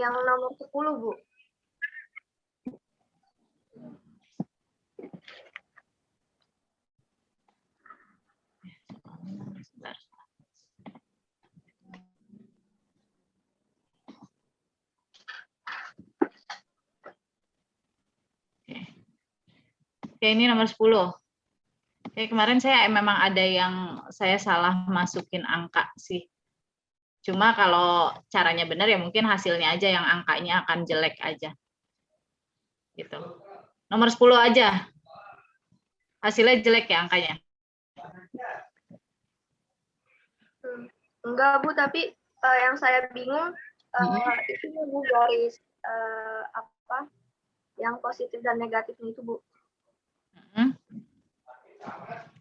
Yang nomor 10, Bu. Oke, ini nomor 10. Oke, kemarin saya memang ada yang saya salah masukin angka sih. Cuma kalau caranya benar ya mungkin hasilnya aja yang angkanya akan jelek aja. Gitu. Nomor 10 aja. Hasilnya jelek ya angkanya. Enggak, Bu, tapi yang saya bingung itu Bu garis apa? Yang positif dan negatifnya itu, Bu.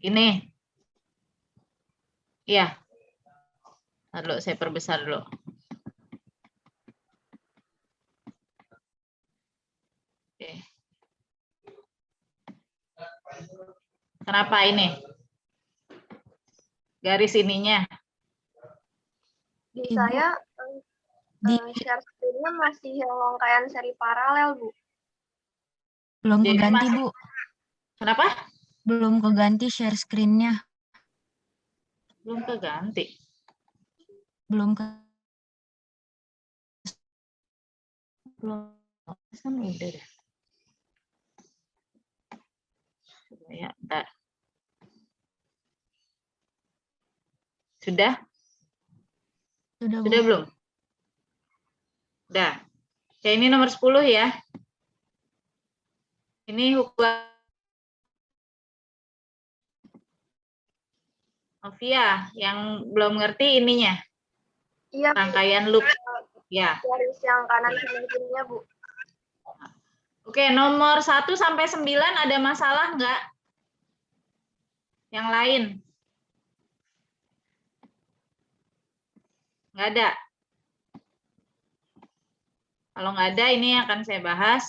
Ini. Iya. Lalu saya perbesar dulu. Oke. Kenapa ini? Garis ininya. Di saya share screen-nya masih yang rangkaian seri paralel, Bu. Belum Jadi keganti, masih... Bu. Kenapa? Belum keganti share screen-nya. Belum keganti. Belum ke... Belum. Kan udah deh. Ya, bentar. Sudah? Sudah, Bu. Sudah belum? Udah. Ya, ini nomor 10 ya. Ini hukum Novia, yang belum ngerti ininya. Iya, Rangkaian loop. Ya. garis yang kanan sama kirinya, Bu. Oke, nomor 1 sampai 9 ada masalah nggak? Yang lain? Nggak ada. Kalau nggak ada, ini akan saya bahas.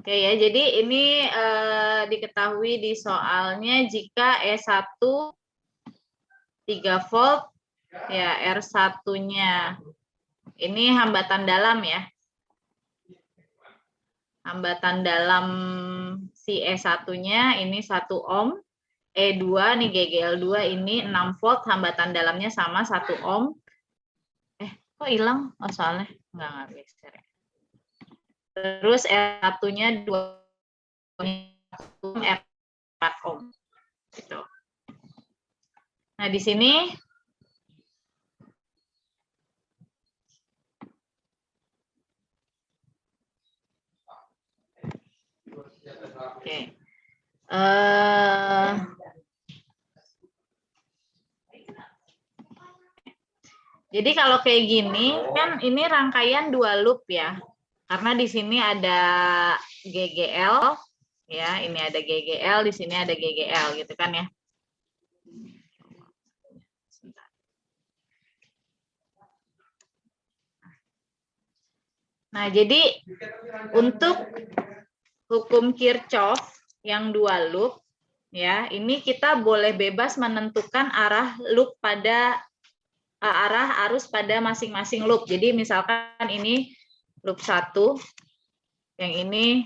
Oke ya, jadi ini diketahui di soalnya jika E1 3 volt, ya R1-nya ini hambatan dalam ya. Hambatan dalam si E1-nya ini 1 ohm, E2 nih GGL2 ini 6 volt, hambatan dalamnya sama 1 ohm. Kok hilang? Oh, soalnya nggak geser ya. Terus R1-nya 2 ohm, R4 ohm. Gitu. Nah, di sini oke. Jadi kalau kayak gini kan ini rangkaian 2 loop ya. Karena di sini ada GGL ya, ini ada GGL, di sini ada GGL gitu kan ya. Nah, jadi untuk hukum Kirchhoff yang 2 loop ya, ini kita boleh bebas menentukan arah loop pada arah arus pada masing-masing loop. Jadi misalkan ini loop 1, yang ini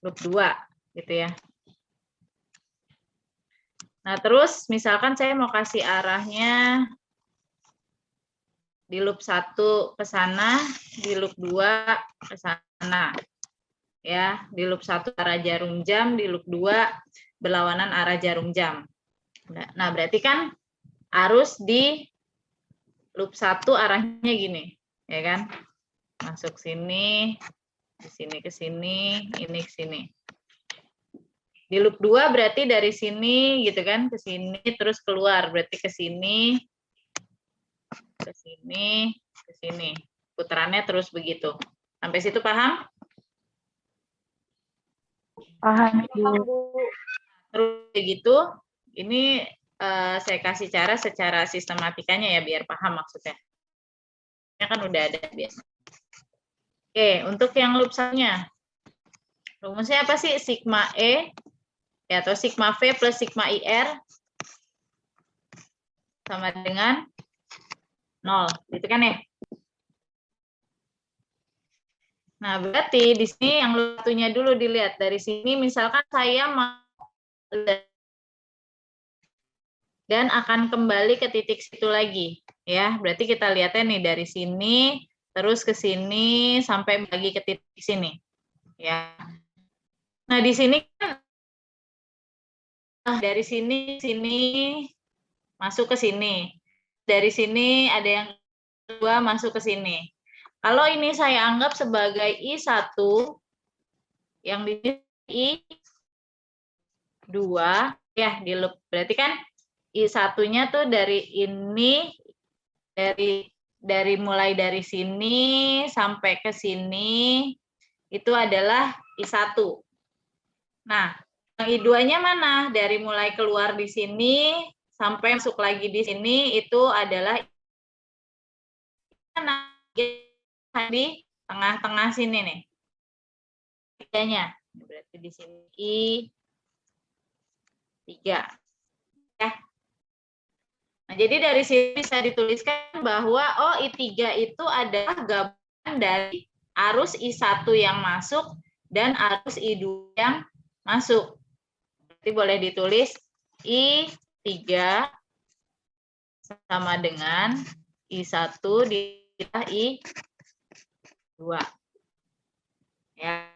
loop 2 gitu ya. Nah, terus misalkan saya mau kasih arahnya di loop 1 ke sana, di loop 2 ke sana. Ya, di loop 1 arah jarum jam, di loop 2 berlawanan arah jarum jam. Nah, berarti kan arus di loop 1 arahnya gini, ya kan? Masuk sini, di sini ke sini, ini ke sini. Di loop 2 berarti dari sini gitu kan, ke sini terus keluar, berarti ke sini, ke sini, ke sini. Putarannya terus begitu. Sampai situ paham? Paham, Bu. Terus begitu, ini saya kasih cara secara sistematikanya ya biar paham maksudnya. Ya kan udah ada biasa. Oke, untuk yang loop satunya. Rumusnya apa sih? Sigma E ya, atau sigma V plus sigma IR sama dengan 0. Gitu kan ya? Nah, berarti di sini yang loop satunya dulu dilihat. Dari sini misalkan saya mau dan akan kembali ke titik situ lagi. Ya, berarti kita lihatnya nih dari sini terus ke sini sampai lagi ke titik sini. Ya. Nah, di sini kan dari sini masuk ke sini. Dari sini ada yang kedua masuk ke sini. Kalau ini saya anggap sebagai I1 yang di I2 ya di loop. Berarti kan I1-nya tuh dari ini dari mulai dari sini sampai ke sini itu adalah I1. Nah, yang I2-nya mana? Dari mulai keluar di sini sampai masuk lagi di sini itu adalah di tengah-tengah sini nih. Tiganya. Berarti di sini I3. Ya. Nah, jadi dari sini bisa dituliskan bahwa I3 itu adalah gabungan dari arus I1 yang masuk dan arus I2 yang masuk. Berarti boleh ditulis I3 sama dengan I1 ditambah I2. Ya.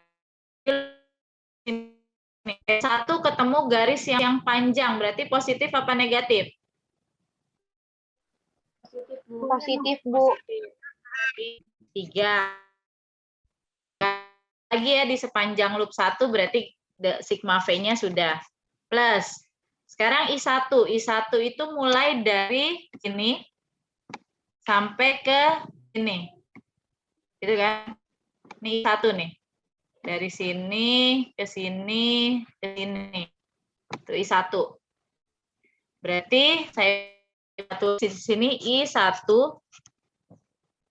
Satu ketemu garis yang panjang, berarti positif apa negatif? Positif, Bu. Tiga. Lagi ya di sepanjang loop 1 berarti sigma V-nya sudah. Plus. Sekarang I1. I1 itu mulai dari sini sampai ke sini. Gitu kan? Ini I1 nih. Dari sini ke sini ke sini. Itu I1. Berarti saya tulis di sini I1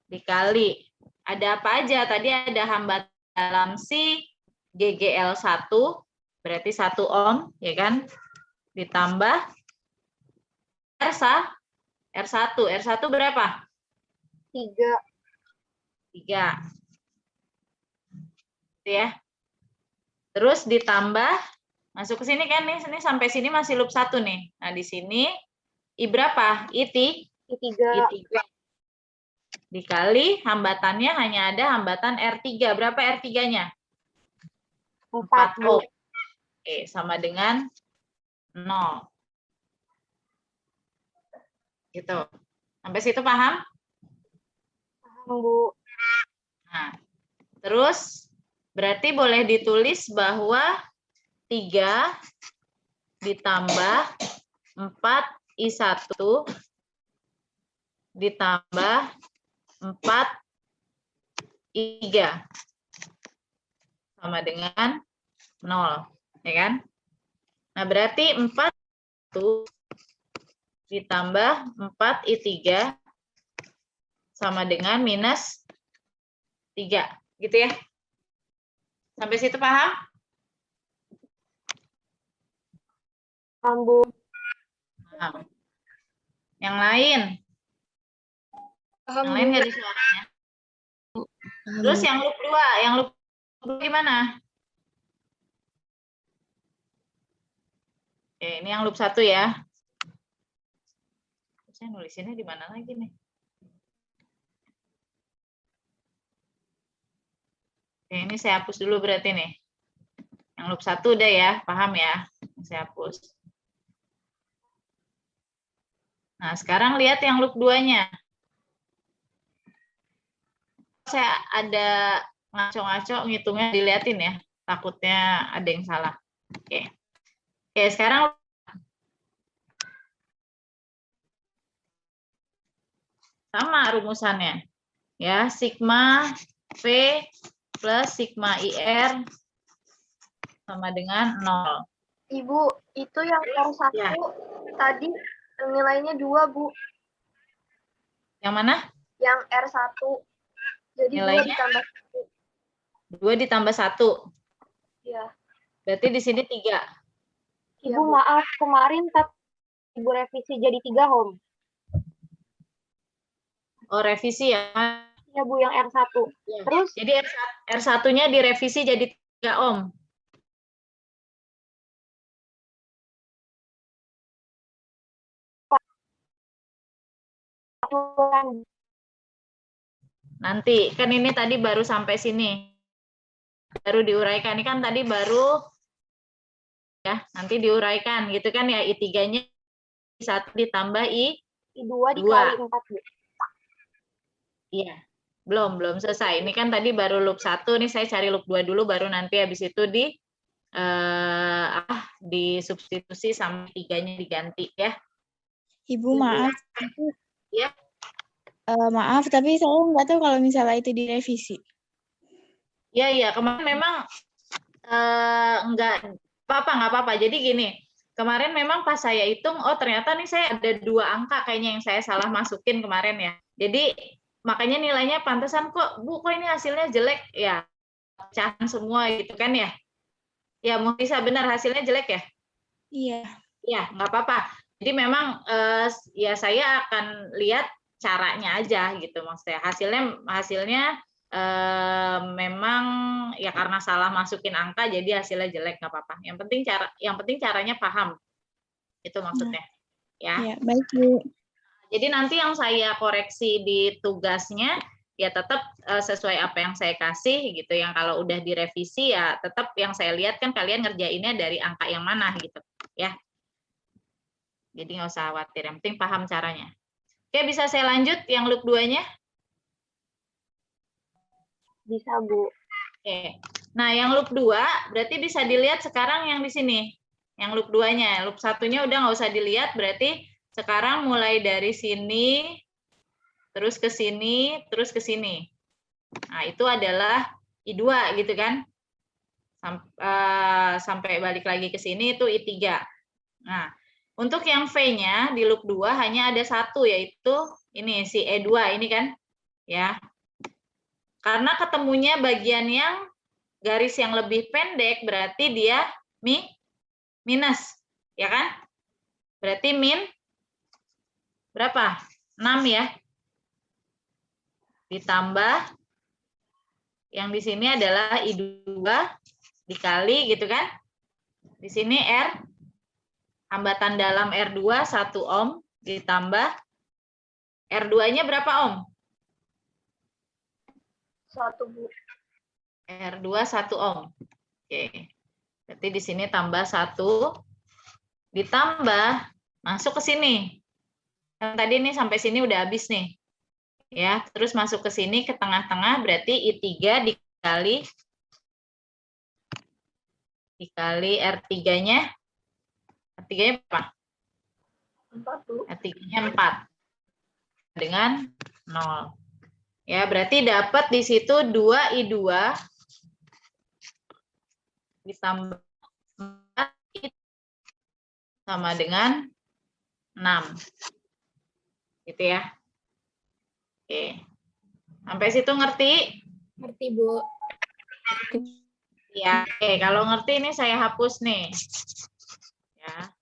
dikali. Ada apa aja? Tadi ada hambatan dalam si GGL1, berarti 1 ohm, ya kan? Ditambah R1. R1 berapa? 3. 3. Gitu ya. Terus ditambah, masuk ke sini kan nih, sini sampai sini masih loop 1 nih. Nah, di sini I berapa? I3. Dikali hambatannya hanya ada hambatan R3. Berapa R3-nya? 4 ohm. Oke, sama dengan 0. Gitu. Sampai situ paham? Paham, Bu. Nah, terus berarti boleh ditulis bahwa 3 ditambah 4 I1 ditambah 4 I3 sama dengan 0, ya kan? Nah, berarti 4 itu ditambah 4 I3 sama dengan minus 3, gitu ya? Sampai situ paham? Paham, Bu. Paham. Yang lain? Paham, Yang lain nggak ada suaranya? Terus yang loop 2 gimana? Oke, ini yang loop 1 ya. Saya nulisinnya di mana lagi nih? Oke, ini saya hapus dulu berarti nih. Yang loop 1 udah ya, paham ya? Saya hapus. Nah, sekarang lihat yang loop 2-nya. Saya ada ngaco-ngaco ngitungnya, dilihatin ya. Takutnya ada yang salah. Oke. Oke, sekarang sama rumusannya. Ya, sigma V plus sigma IR sama dengan 0. Ibu, itu yang R1 Ya. tadi nilainya 2, Bu. Yang mana? Yang R1. Jadi 2 Nilainya? ditambah 1. 2 ditambah 1. Iya. Berarti di sini 3. Iya, Ibu Bu. maaf, kemarin Ibu revisi jadi 3 Om. Oh, revisi ya. Ya Bu, yang R1. Ya. Terus Jadi R1-nya direvisi jadi 3 Om. Nanti, kan ini tadi baru sampai sini. Baru diuraikan. Ini kan tadi baru, ya, nanti diuraikan gitu kan ya. I3-nya 1 ditambah I2 dikali 4 Bu. Iya. Belum selesai. Ini kan tadi baru loop 1, nih saya cari loop 2 dulu, baru nanti habis itu disubstitusi sama 3-nya diganti ya. Ibu maaf. Ya. Maaf, tapi saya nggak tahu kalau misalnya itu direvisi. Iya, kemarin memang nggak apa-apa. Jadi gini, kemarin memang pas saya hitung, oh ternyata nih saya ada 2 angka kayaknya yang saya salah masukin kemarin ya. Jadi makanya nilainya pantesan kok, Bu, kok ini hasilnya jelek ya, pecahan semua gitu kan ya. Ya, mau bisa benar hasilnya jelek ya? Iya. Ya, nggak apa-apa. Jadi memang ya saya akan lihat caranya aja gitu maksudnya. Hasilnya memang ya karena salah masukin angka jadi hasilnya jelek, nggak apa-apa. Yang penting caranya paham. Itu maksudnya. Ya. Iya, baik Bu. Jadi nanti yang saya koreksi di tugasnya ya tetap sesuai apa yang saya kasih gitu. Yang kalau udah direvisi ya tetap yang saya lihat kan kalian ngerjainnya dari angka yang mana gitu ya. Jadi nggak usah khawatir, yang penting paham caranya. Oke, bisa saya lanjut yang loop 2-nya? Bisa Bu. Oke. Nah, yang loop 2 berarti bisa dilihat sekarang yang di sini. Yang loop 2-nya. Loop 1-nya udah nggak usah dilihat, berarti sekarang mulai dari sini, terus ke sini, terus ke sini. Nah, itu adalah I2 gitu kan. Sampai balik lagi ke sini itu I3. Nah, untuk yang V-nya di loop 2 hanya ada 1, yaitu ini si E2 ini kan. Ya. Karena ketemunya bagian yang garis yang lebih pendek, berarti dia minus, ya kan? Berarti berapa? 6 ya. Ditambah yang di sini adalah I2 dikali gitu kan. Di sini hambatan dalam R2 1 ohm ditambah R2-nya berapa ohm? 1 Bu. R2 1 ohm. Oke. Berarti di sini tambah 1 ditambah masuk ke sini. Yang tadi nih sampai sini udah habis nih. Ya, terus masuk ke sini ke tengah-tengah berarti I3 dikali R3-nya. R3-nya berapa? 4 Bu. R3-nya 4. Dengan 0. Ya, berarti dapat di situ 2I2 ditambah 4 sama dengan 6. Gitu ya. Oke. Sampai situ ngerti? Ngerti Bu. Ya, oke. Kalau ngerti ini saya hapus nih. Ya.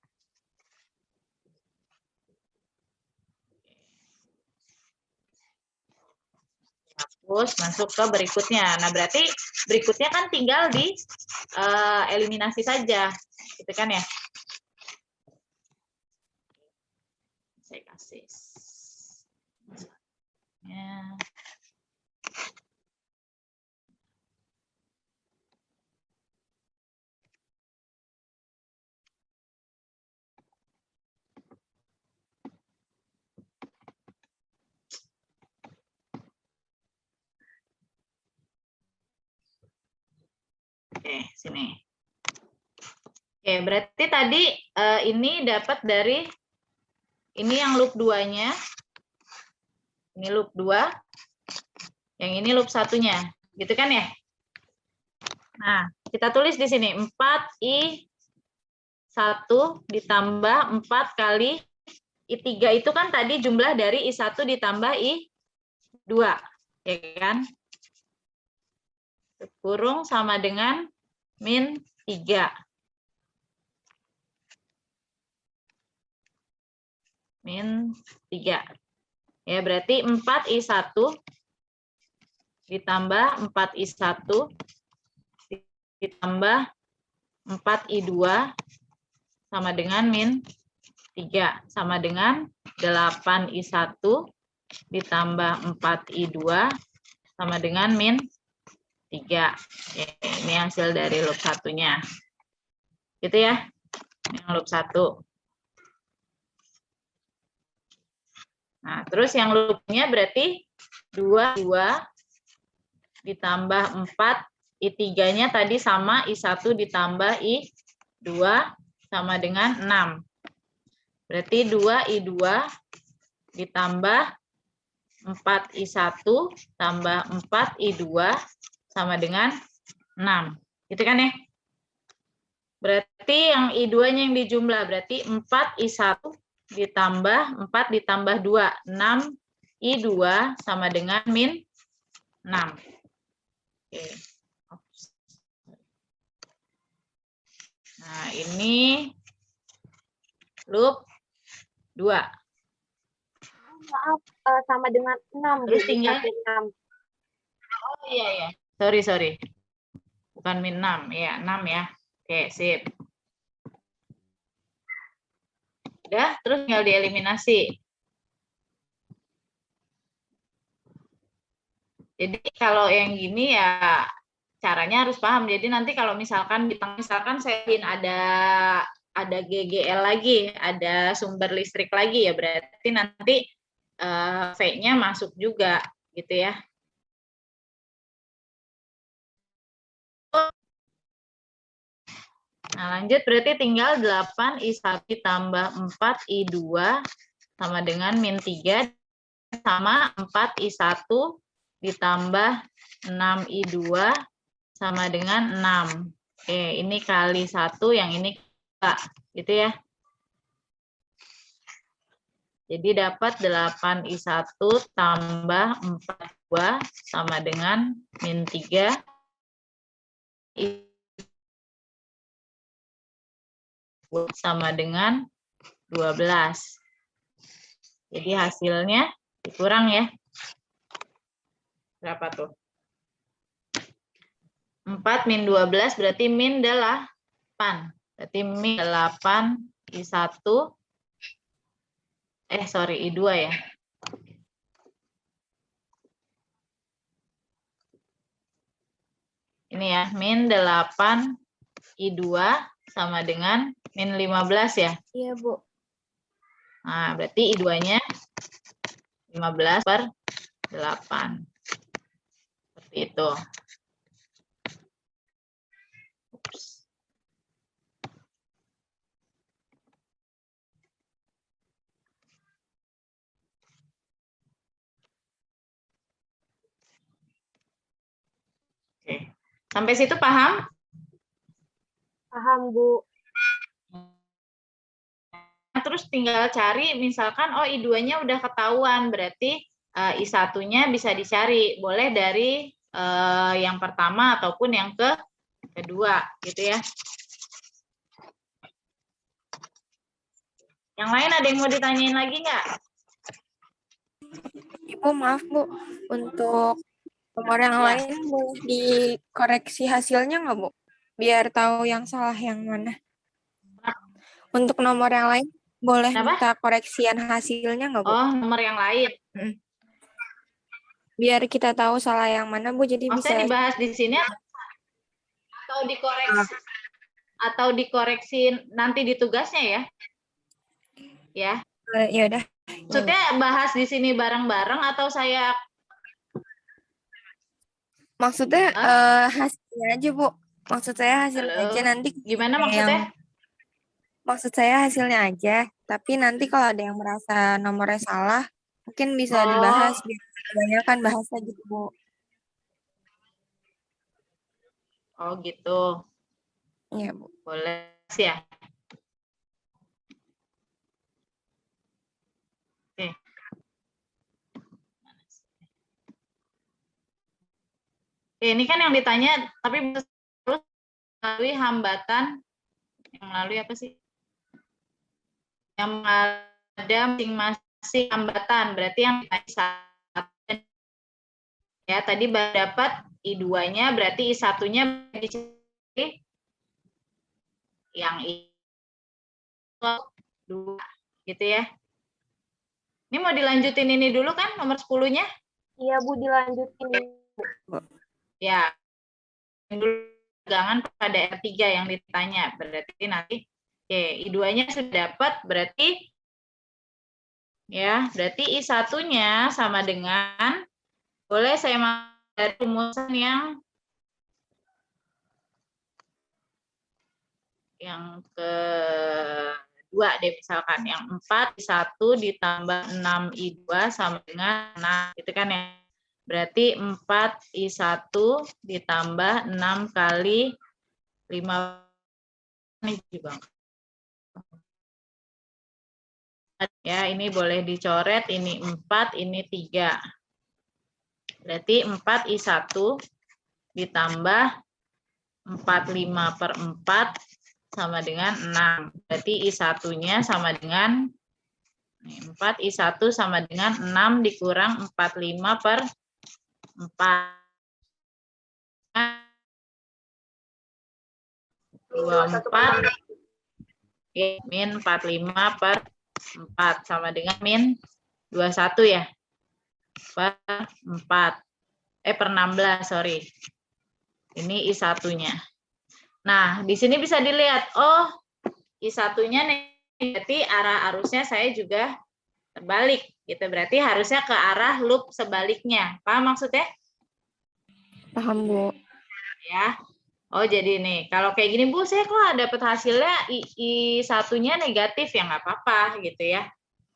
Hapus, masuk ke berikutnya. Nah, berarti berikutnya kan tinggal di eliminasi saja. Gitu kan ya? Saya kasih. Ya. Oke, sini. Oke, berarti tadi ini dapat dari ini yang loop 2-nya. Ini loop 2. Yang ini loop 1-nya. Gitu kan ya? Nah, kita tulis di sini 4I1 ditambah 4 kali I3 itu kan tadi jumlah dari I1 ditambah I2. Ya kan? kurung sama dengan min 3. Min 3. Ya, berarti 4I1 ditambah 4I1 ditambah 4I2 sama dengan min 3. Sama dengan 8I1 ditambah 4I2 sama dengan min 3. Oke, ini hasil dari loop satunya. Gitu ya, yang loop 1. Nah, terus yang loopnya berarti 2 ditambah 4, I3-nya tadi sama, I1 ditambah I2 sama dengan 6. Berarti 2I2 ditambah 4I1 tambah 4I2 sama dengan 6. Gitu kan ya? Berarti yang I2-nya yang dijumlah, berarti 4I1 ditambah 4 ditambah 2, 6I2 sama dengan min 6. Oke. Nah, ini loop 2. Maaf, sama dengan 6. Terus Bu, tinggal 6. Oh iya ya. Sorry. Bukan min 6, ya 6 ya. Oke, sip. Udah, terus tinggal dieliminasi. Jadi kalau yang gini ya caranya harus paham. Jadi nanti kalau misalkan di tengah, misalkan saya ingin ada GGL lagi, ada sumber listrik lagi ya, berarti nanti V-nya masuk juga gitu ya. Nah, lanjut berarti tinggal 8I1 tambah 4I2 sama dengan min 3 sama 4I1 ditambah 6I2 sama dengan 6. Oke, ini kali 1, yang ini gitu ya. Jadi dapat 8I1 tambah 4I2 sama dengan min 3 sama dengan 12. Jadi hasilnya dikurang ya. Berapa tuh? 4 min 12 berarti min 8. Berarti min 8I1. I2 ya. Ini ya, min 8I2 sama dengan min 15 ya. Iya, Bu. Nah, berarti I2-nya 15 per 8. Seperti itu. Ups. Oke. Sampai situ paham? Paham, Bu. Terus tinggal cari, misalkan I2-nya udah ketahuan, berarti I1-nya bisa dicari. Boleh dari yang pertama ataupun yang kedua, gitu ya. Yang lain ada yang mau ditanyain lagi nggak? Ibu, maaf Bu, untuk nomor yang Ya. lain boleh dikoreksi hasilnya nggak Bu? Biar tahu yang salah yang mana. Untuk nomor yang lain boleh Kenapa? minta koreksian hasilnya nggak Bu? Oh, nomor yang lain. Biar kita tahu salah yang mana Bu, jadi Maksudnya bisa. dibahas di sini atau dikoreksi atau dikoreksi nanti di tugasnya ya? Ya. Ya udah. Maksudnya bahas di sini bareng-bareng atau saya? Maksudnya hasilnya aja Bu. Maksud saya hasilnya Halo? aja nanti. Gimana maksudnya? Maksud saya hasilnya aja. Tapi nanti kalau ada yang merasa nomornya salah, mungkin bisa dibahas. Biar kebanyakan bahasa gitu Bu. Oh gitu. Iya Bu. Boleh ya. Oke. Ini kan yang ditanya, tapi terus melalui hambatan, yang melalui apa sih? Yang ada masing-masing hambatan, berarti yang ya tadi baru dapat I2-nya, berarti I1-nya yang I2, gitu ya. Ini mau dilanjutin ini dulu kan, nomor 10-nya? Iya, Bu, dilanjutin. Ya, dulu pegangan pada R3 yang ditanya. Berarti nanti I2-nya sudah dapat, berarti I1-nya sama dengan, boleh saya dari rumusan yang kedua deh, misalkan yang 4 I1 ditambah 6 I2 sama dengan 6, itu kan ya. Berarti 4 I1 ditambah 6 kali 5 ini juga. Ya, ini boleh dicoret, ini 4, ini 3. Berarti 4 I1 ditambah 45 per 4 sama dengan 6. Berarti I1-nya sama dengan 4 I1 sama dengan 6 dikurang 45 per 4. 24 ya, min 45 per 4 sama dengan min 21 ya. Per 4. Per 16, sorry. Ini I1-nya. Nah, di sini bisa dilihat, oh, I1-nya berarti arah arusnya saya juga terbalik, gitu. Berarti harusnya ke arah loop sebaliknya. Paham maksudnya? Paham, Bu. Ya. Oh, jadi nih, kalau kayak gini, Bu, saya kok dapat hasilnya I1-nya negatif, ya nggak apa-apa, gitu ya.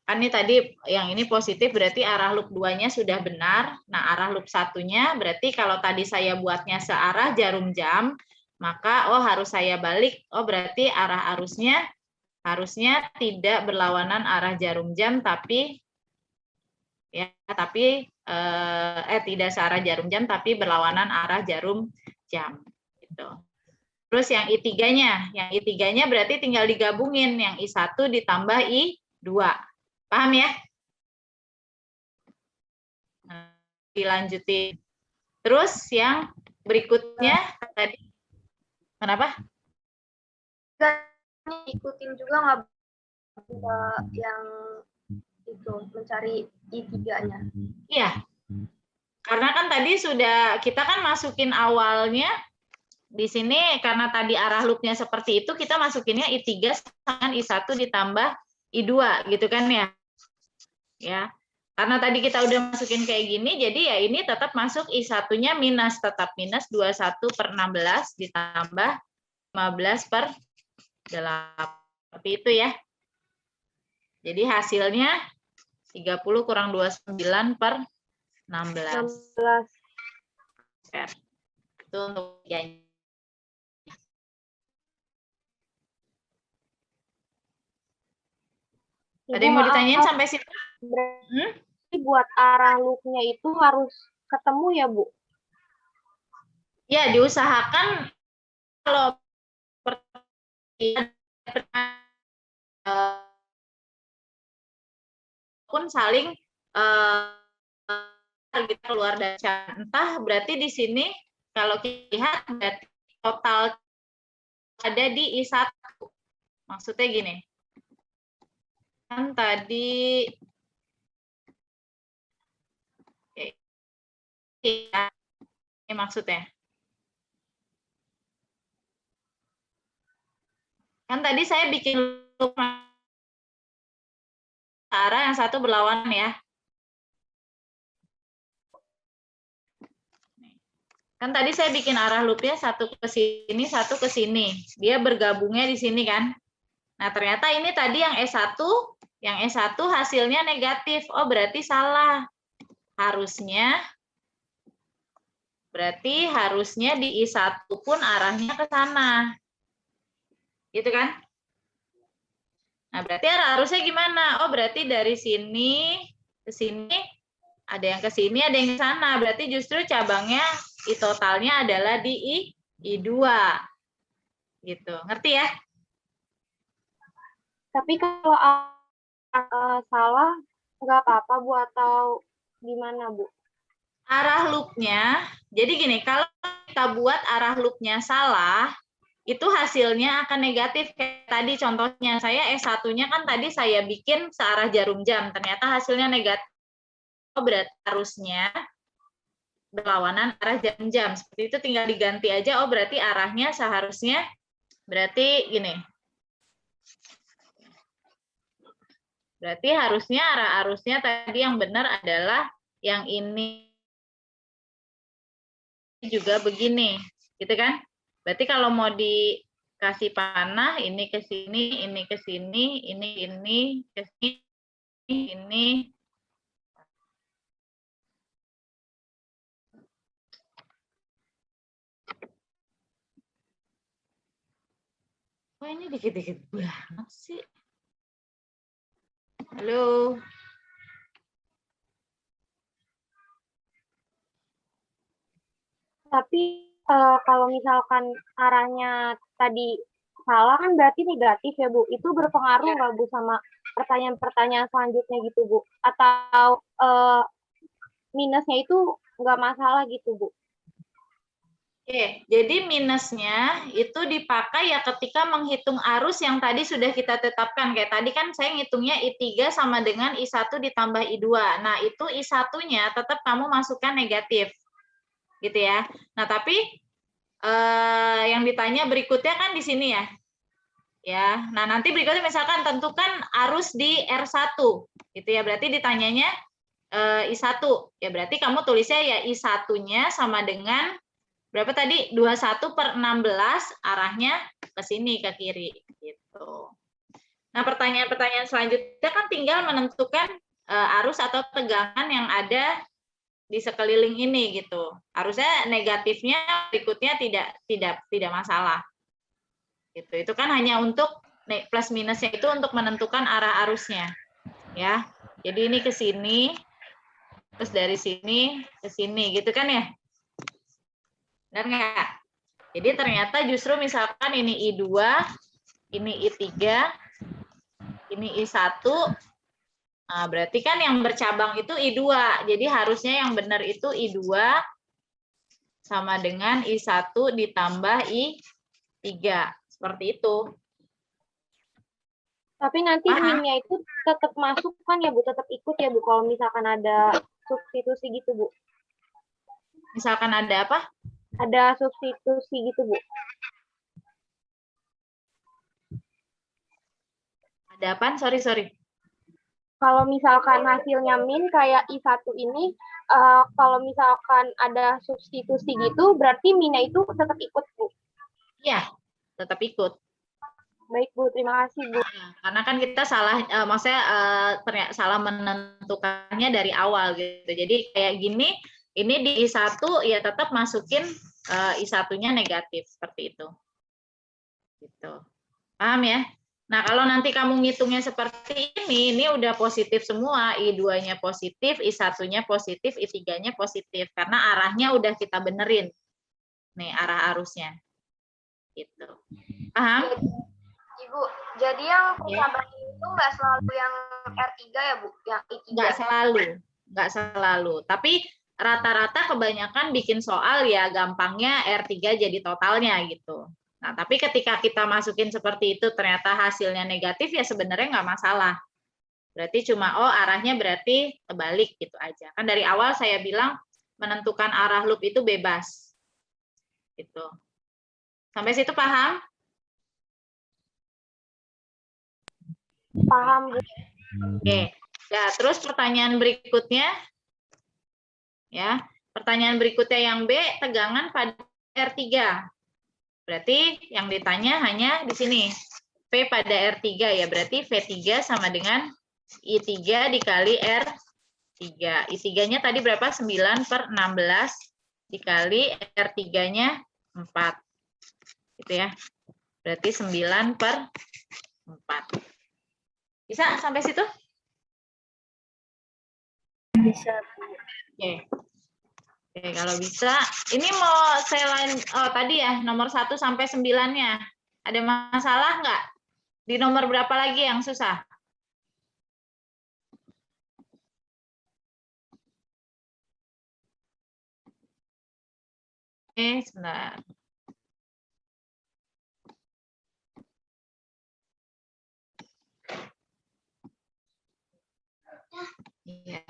Kan ini tadi yang ini positif, berarti arah loop 2-nya sudah benar. Nah, arah loop 1-nya berarti kalau tadi saya buatnya searah jarum jam, maka harus saya balik. Oh, berarti arah arusnya harusnya tidak berlawanan arah jarum jam, tapi tidak searah jarum jam, tapi berlawanan arah jarum jam. Gitu. Terus yang I3-nya berarti tinggal digabungin, yang I1 ditambah I2. Paham ya? Nah, dilanjutin. Terus yang berikutnya tadi, kenapa? Ikutin juga nggak yang itu mencari I3-nya. Iya. Karena kan tadi sudah kita kan masukin awalnya di sini karena tadi arah loopnya seperti itu, kita masukinnya I3 dengan I1 ditambah I2 gitu kan ya. Ya. Karena tadi kita udah masukin kayak gini, jadi ya ini tetap masuk I1-nya minus, tetap minus 21 per 16 ditambah 15 per 8. Seperti itu ya. Jadi hasilnya 30 kurang 29 per 16. 16. Itu untuk I3-nya. Ada yang mau ditanyain sampai situ? Berarti buat arah loop-nya itu harus ketemu ya, Bu? Ya, diusahakan kalau pun saling kita keluar dari entah berarti di sini kalau kita lihat berarti total ada di I1. Maksudnya gini. Kan tadi ini maksudnya. Kan tadi saya bikin loop arah yang satu berlawanan ya. Kan tadi saya bikin arah loopnya satu ke sini, satu ke sini. Dia bergabungnya di sini kan. Nah, ternyata ini tadi yang E1 hasilnya negatif. Oh, berarti salah. Berarti harusnya di I1 pun arahnya ke sana. Gitu kan? Nah, berarti arusnya gimana? Oh, berarti dari sini ke sini, ada yang ke sini, ada yang ke sana. Berarti justru cabangnya I totalnya adalah di I2. Gitu. Ngerti ya? Tapi kalau salah nggak apa-apa Bu atau gimana Bu? Arah loopnya, jadi gini, kalau kita buat arah loopnya salah, itu hasilnya akan negatif. Kayak tadi contohnya, saya S1-nya kan tadi saya bikin searah jarum jam, ternyata hasilnya negatif. Oh, berarti harusnya berlawanan arah jarum jam. Seperti itu tinggal diganti aja, oh berarti arahnya seharusnya, berarti gini. Berarti harusnya arah arusnya tadi yang benar adalah yang ini juga begini, gitu kan? Berarti kalau mau dikasih panah, ini ke sini, ini ke sini, ini ke sini, ini. Oh, ini dikit-dikit banget sih. Halo. Tapi kalau misalkan arahnya tadi salah kan berarti negatif ya Bu. Itu berpengaruh nggak Bu sama pertanyaan-pertanyaan selanjutnya gitu Bu? Atau minusnya itu nggak masalah gitu Bu? Oke, jadi minusnya itu dipakai ya ketika menghitung arus yang tadi sudah kita tetapkan. Kayak tadi kan saya ngitungnya I3 sama dengan I1 ditambah I2. Nah, itu I1-nya tetap kamu masukkan negatif. Gitu ya. Nah, tapi yang ditanya berikutnya kan di sini ya. Ya. Nah, nanti berikutnya misalkan tentukan arus di R1 gitu ya. Berarti ditanyanya I1. Ya berarti kamu tulisnya ya I1-nya sama dengan berapa tadi? 21/16 arahnya ke sini ke kiri gitu. Nah, pertanyaan-pertanyaan selanjutnya kan tinggal menentukan arus atau tegangan yang ada di sekeliling ini gitu. Harusnya negatifnya berikutnya tidak masalah. Gitu. Itu kan hanya untuk plus minusnya itu untuk menentukan arah arusnya. Ya. Jadi ini ke sini terus dari sini ke sini gitu kan ya? Benar nggak? Jadi ternyata justru misalkan ini I2, ini I3, ini I1, nah, berarti kan yang bercabang itu I2. Jadi harusnya yang benar itu I2 sama dengan I1 ditambah I3. Seperti itu. Tapi nanti min-nya itu tetap masuk kan ya Bu? Tetap ikut ya Bu kalau misalkan ada substitusi gitu Bu? Misalkan ada apa? Ada substitusi gitu Bu? Ada apa? Sorry. Kalau misalkan hasilnya min kayak I1 ini, kalau misalkan ada substitusi gitu, berarti minnya itu tetap ikut Bu? Iya, tetap ikut. Baik Bu, terima kasih Bu. Karena kan kita salah, maksudnya salah menentukannya dari awal gitu. Jadi kayak gini, ini di I1 ya tetap masukin I1-nya negatif seperti itu. Gitu. Paham ya? Nah, kalau nanti kamu ngitungnya seperti ini udah positif semua, I2-nya positif, I1-nya positif, I3-nya positif karena arahnya udah kita benerin. Nih, arah arusnya. Gitu. Paham? Ibu, jadi yang percabang itu nggak selalu yang R3 ya Bu? Yang I3? Nggak selalu. Tapi rata-rata kebanyakan bikin soal ya gampangnya R3 jadi totalnya gitu. Nah, tapi ketika kita masukin seperti itu ternyata hasilnya negatif ya sebenarnya nggak masalah. Berarti cuma arahnya berarti kebalik gitu aja. Kan dari awal saya bilang menentukan arah loop itu bebas. Gitu. Sampai situ paham? Paham Bu. Oke. Ya, terus pertanyaan berikutnya ya. Pertanyaan berikutnya yang B, tegangan pada R3. Berarti yang ditanya hanya di sini. P pada R3 ya, berarti V3 sama dengan I3 dikali R3. I3-nya tadi berapa? 9/16 dikali R3-nya 4. Gitu ya. Berarti 9/4. Bisa sampai situ? Bisa. Oke. Oke, kalau bisa, ini mau saya lain, oh tadi ya, nomor 1 sampai 9-nya. Ada masalah nggak? Di nomor berapa lagi yang susah? Oke, sebentar. Iya.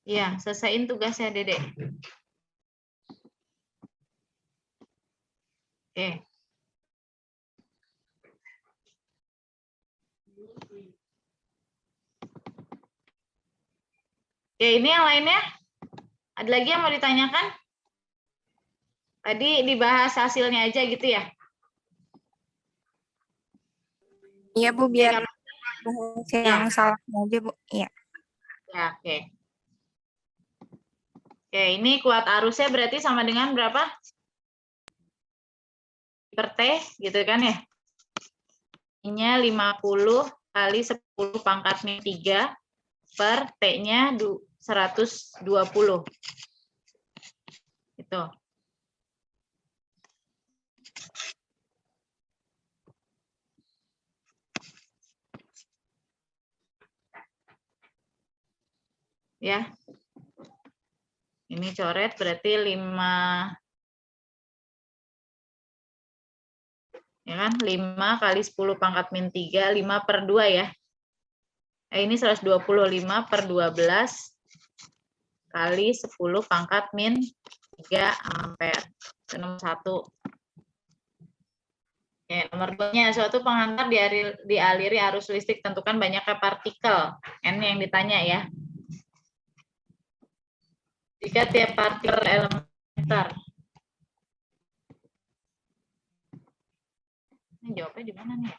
Iya, selesaiin tugasnya, Dedek. Oke. Oke, ini yang lainnya? Ada lagi yang mau ditanyakan? Tadi dibahas hasilnya aja gitu ya? Iya Bu, biar Oke, bahas Ya. yang salahnya aja Bu. Iya. ya, oke. Oke, ini kuat arusnya berarti sama dengan berapa? Per T, gitu kan ya? I-nya 50 kali 10 pangkatnya 3 per T-nya 120. Gitu. Ya. Ini coret berarti 5, ya kan? 5 kali 10 pangkat min 3, 5 per 2 ya. Ini 125 per 12 kali 10 pangkat min 3 ampere. Itu nomor 1. Oke, nomor 2-nya, suatu pengantar dialiri arus listrik, tentukan banyaknya partikel. N yang ditanya ya. Jika tiap partikel elementer. Ini jawabnya di mana nih?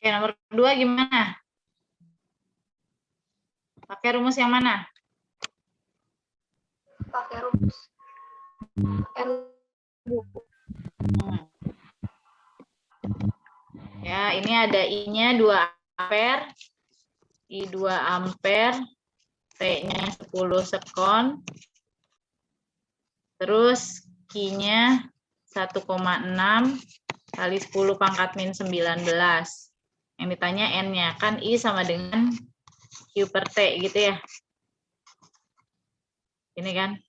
Oke, nomor 2 gimana? Pakai rumus yang mana? Pakai rumus N. Ya, ini ada I-nya 2 ampere, I 2 ampere, T-nya 10 sekon, terus Q-nya 1,6 kali 10 pangkat min 19. Yang ditanya N-nya, kan I sama dengan Q per T gitu ya. Ini kan.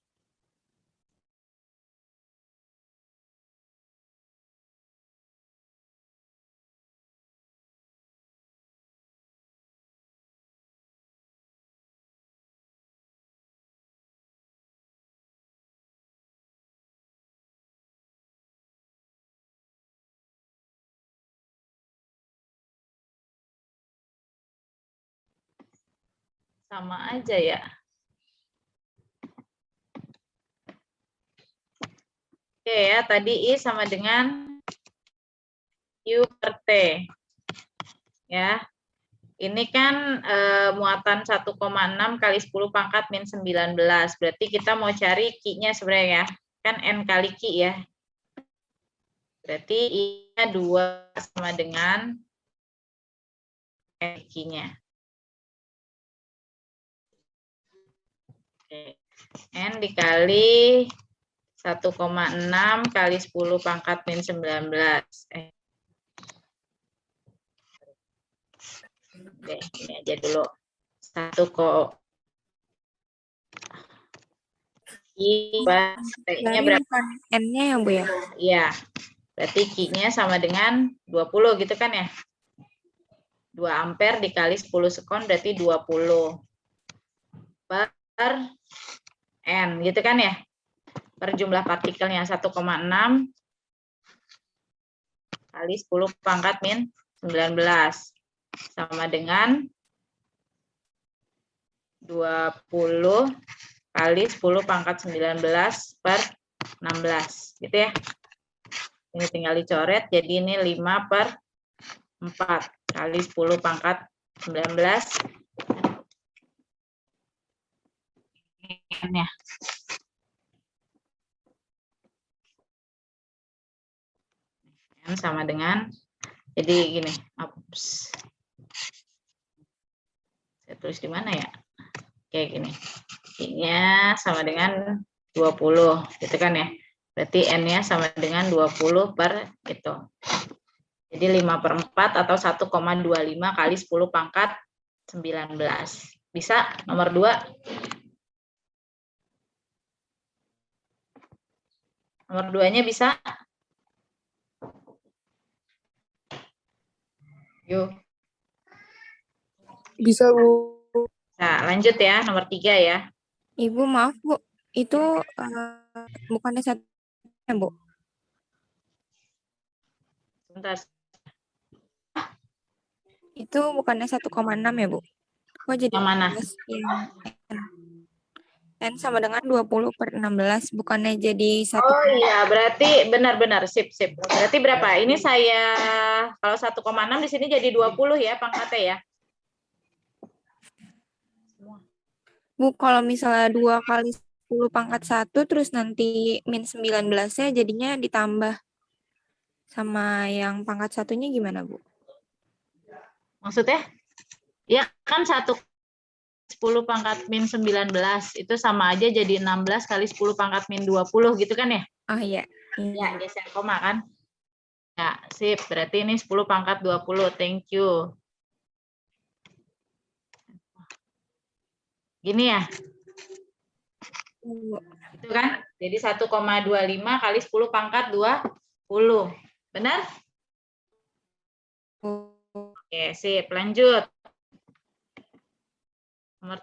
Sama aja ya. Oke ya, tadi I sama dengan Q per T. Ya. Ini kan muatan 1,6 kali 10 pangkat min 19. Berarti kita mau cari Q-nya sebenarnya ya. Kan N kali Q ya. Berarti I-nya 2 sama dengan N Q-nya. N dikali 1,6 kali 10 pangkat min 19. Oke, ini aja dulu. 1 kok. T-nya berapa? N-nya ya Bu ya? Iya. Berarti Q-nya sama dengan 20 gitu kan ya? 2 ampere dikali 10 sekon berarti 20 per N gitu kan ya? Per jumlah partikelnya 1,6 kali 10 pangkat min 19 sama dengan 20 kali 10 pangkat 19 per 16 gitu ya. Ini tinggal dicoret jadi ini 5 per kali 10 pangkat 19. N-nya. N sama dengan, jadi gini, saya tulis di mana ya? Kayak gini. I-nya sama dengan 20, gitu kan ya. Berarti N-nya sama dengan 20 per itu. Jadi 5/4 atau 1,25 kali 10 pangkat 19. Bisa nomor 2? Nomor 2-nya bisa? Yuk. Bisa, Bu. Nah, lanjut ya, nomor 3 ya. Ibu, maaf, Bu. Itu bukannya 1 ya, Bu? Sebentar. Itu bukannya 1,6 ya, Bu? Kok jadi Yang mana? 16 yang N sama dengan 20 per 16, bukannya jadi 1. Oh iya, berarti benar-benar sip. Berarti berapa? Ini saya kalau 1,6 di sini jadi 20 ya pangkatnya ya. Bu, kalau misalnya 2 kali 10 pangkat 1, terus nanti min 19-nya jadinya ditambah sama yang pangkat 1-nya gimana, Bu? Maksudnya? Ya kan 10 pangkat min 19 itu sama aja jadi 16 kali 10 pangkat min 20 gitu kan ya? Oh iya. Ya, geser koma kan? Ya, sip. Berarti ini 10 pangkat 20. Thank you. Gini ya? Itu kan? Jadi 1,25 kali 10 pangkat 20. Benar? Oke, sip. Lanjut. Nomor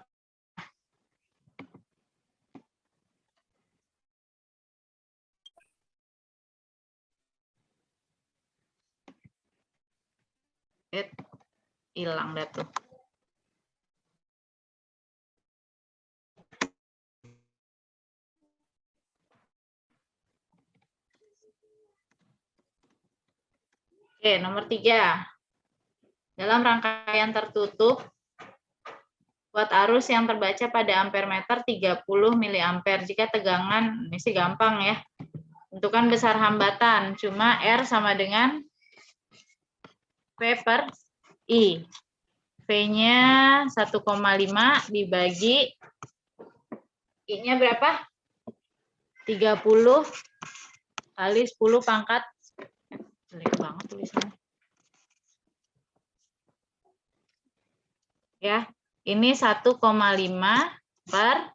hilang dah tuh. Oke, nomor 3. Dalam rangkaian tertutup, buat arus yang terbaca pada ampere meter 30 miliampere. Jika tegangan, ini sih gampang ya. Tentukan besar hambatan, cuma R sama dengan V per I. V-nya 1,5 dibagi I-nya berapa? 30 kali 10 pangkat. Jelek banget tulisannya. Ya, ini 1,5 per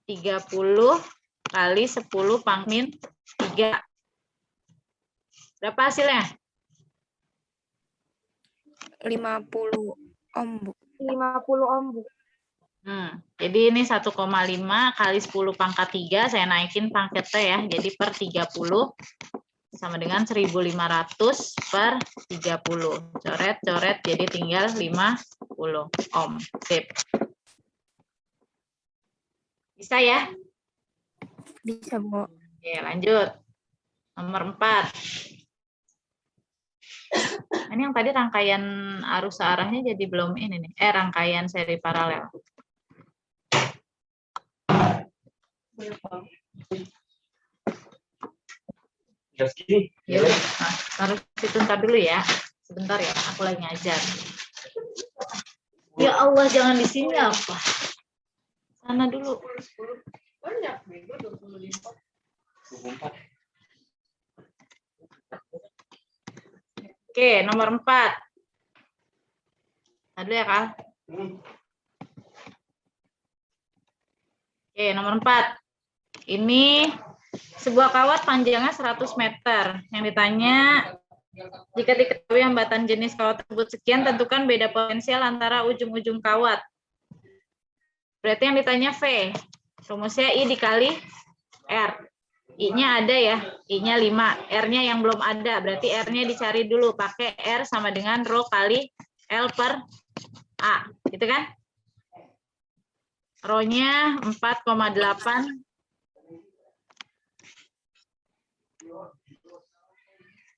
30 kali 10 pangkat min 3. Berapa hasilnya? 50 ohm, Bu. 50 ohm, Bu. Jadi ini 1,5 kali 10 pangkat 3, saya naikin pangkatnya ya, jadi per 30 sama dengan 1.500 per 30. Coret, jadi tinggal 50 ohm. Sip. Bisa ya? Bisa, Bu. Oke, lanjut. Nomor 4. Ini yang tadi rangkaian arus searahnya jadi belum ini nih. Rangkaian seri paralel. Ya, nah, harus itu ntar dulu ya. Sebentar ya, aku lagi ngajar. Ya Allah, jangan di sini apa? Sana dulu. Oke, nomor 4. Tadi ya, Kal. Oke, nomor 4. Ini sebuah kawat panjangnya 100 meter. Yang ditanya, jika diketahui hambatan jenis kawat tersebut sekian, tentukan beda potensial antara ujung-ujung kawat. Berarti yang ditanya V. Rumusnya I dikali R. I-nya ada ya, I-nya 5, R-nya yang belum ada. Berarti R-nya dicari dulu, pakai R sama dengan Rho kali L per A. Gitu kan? Rho-nya 4,8.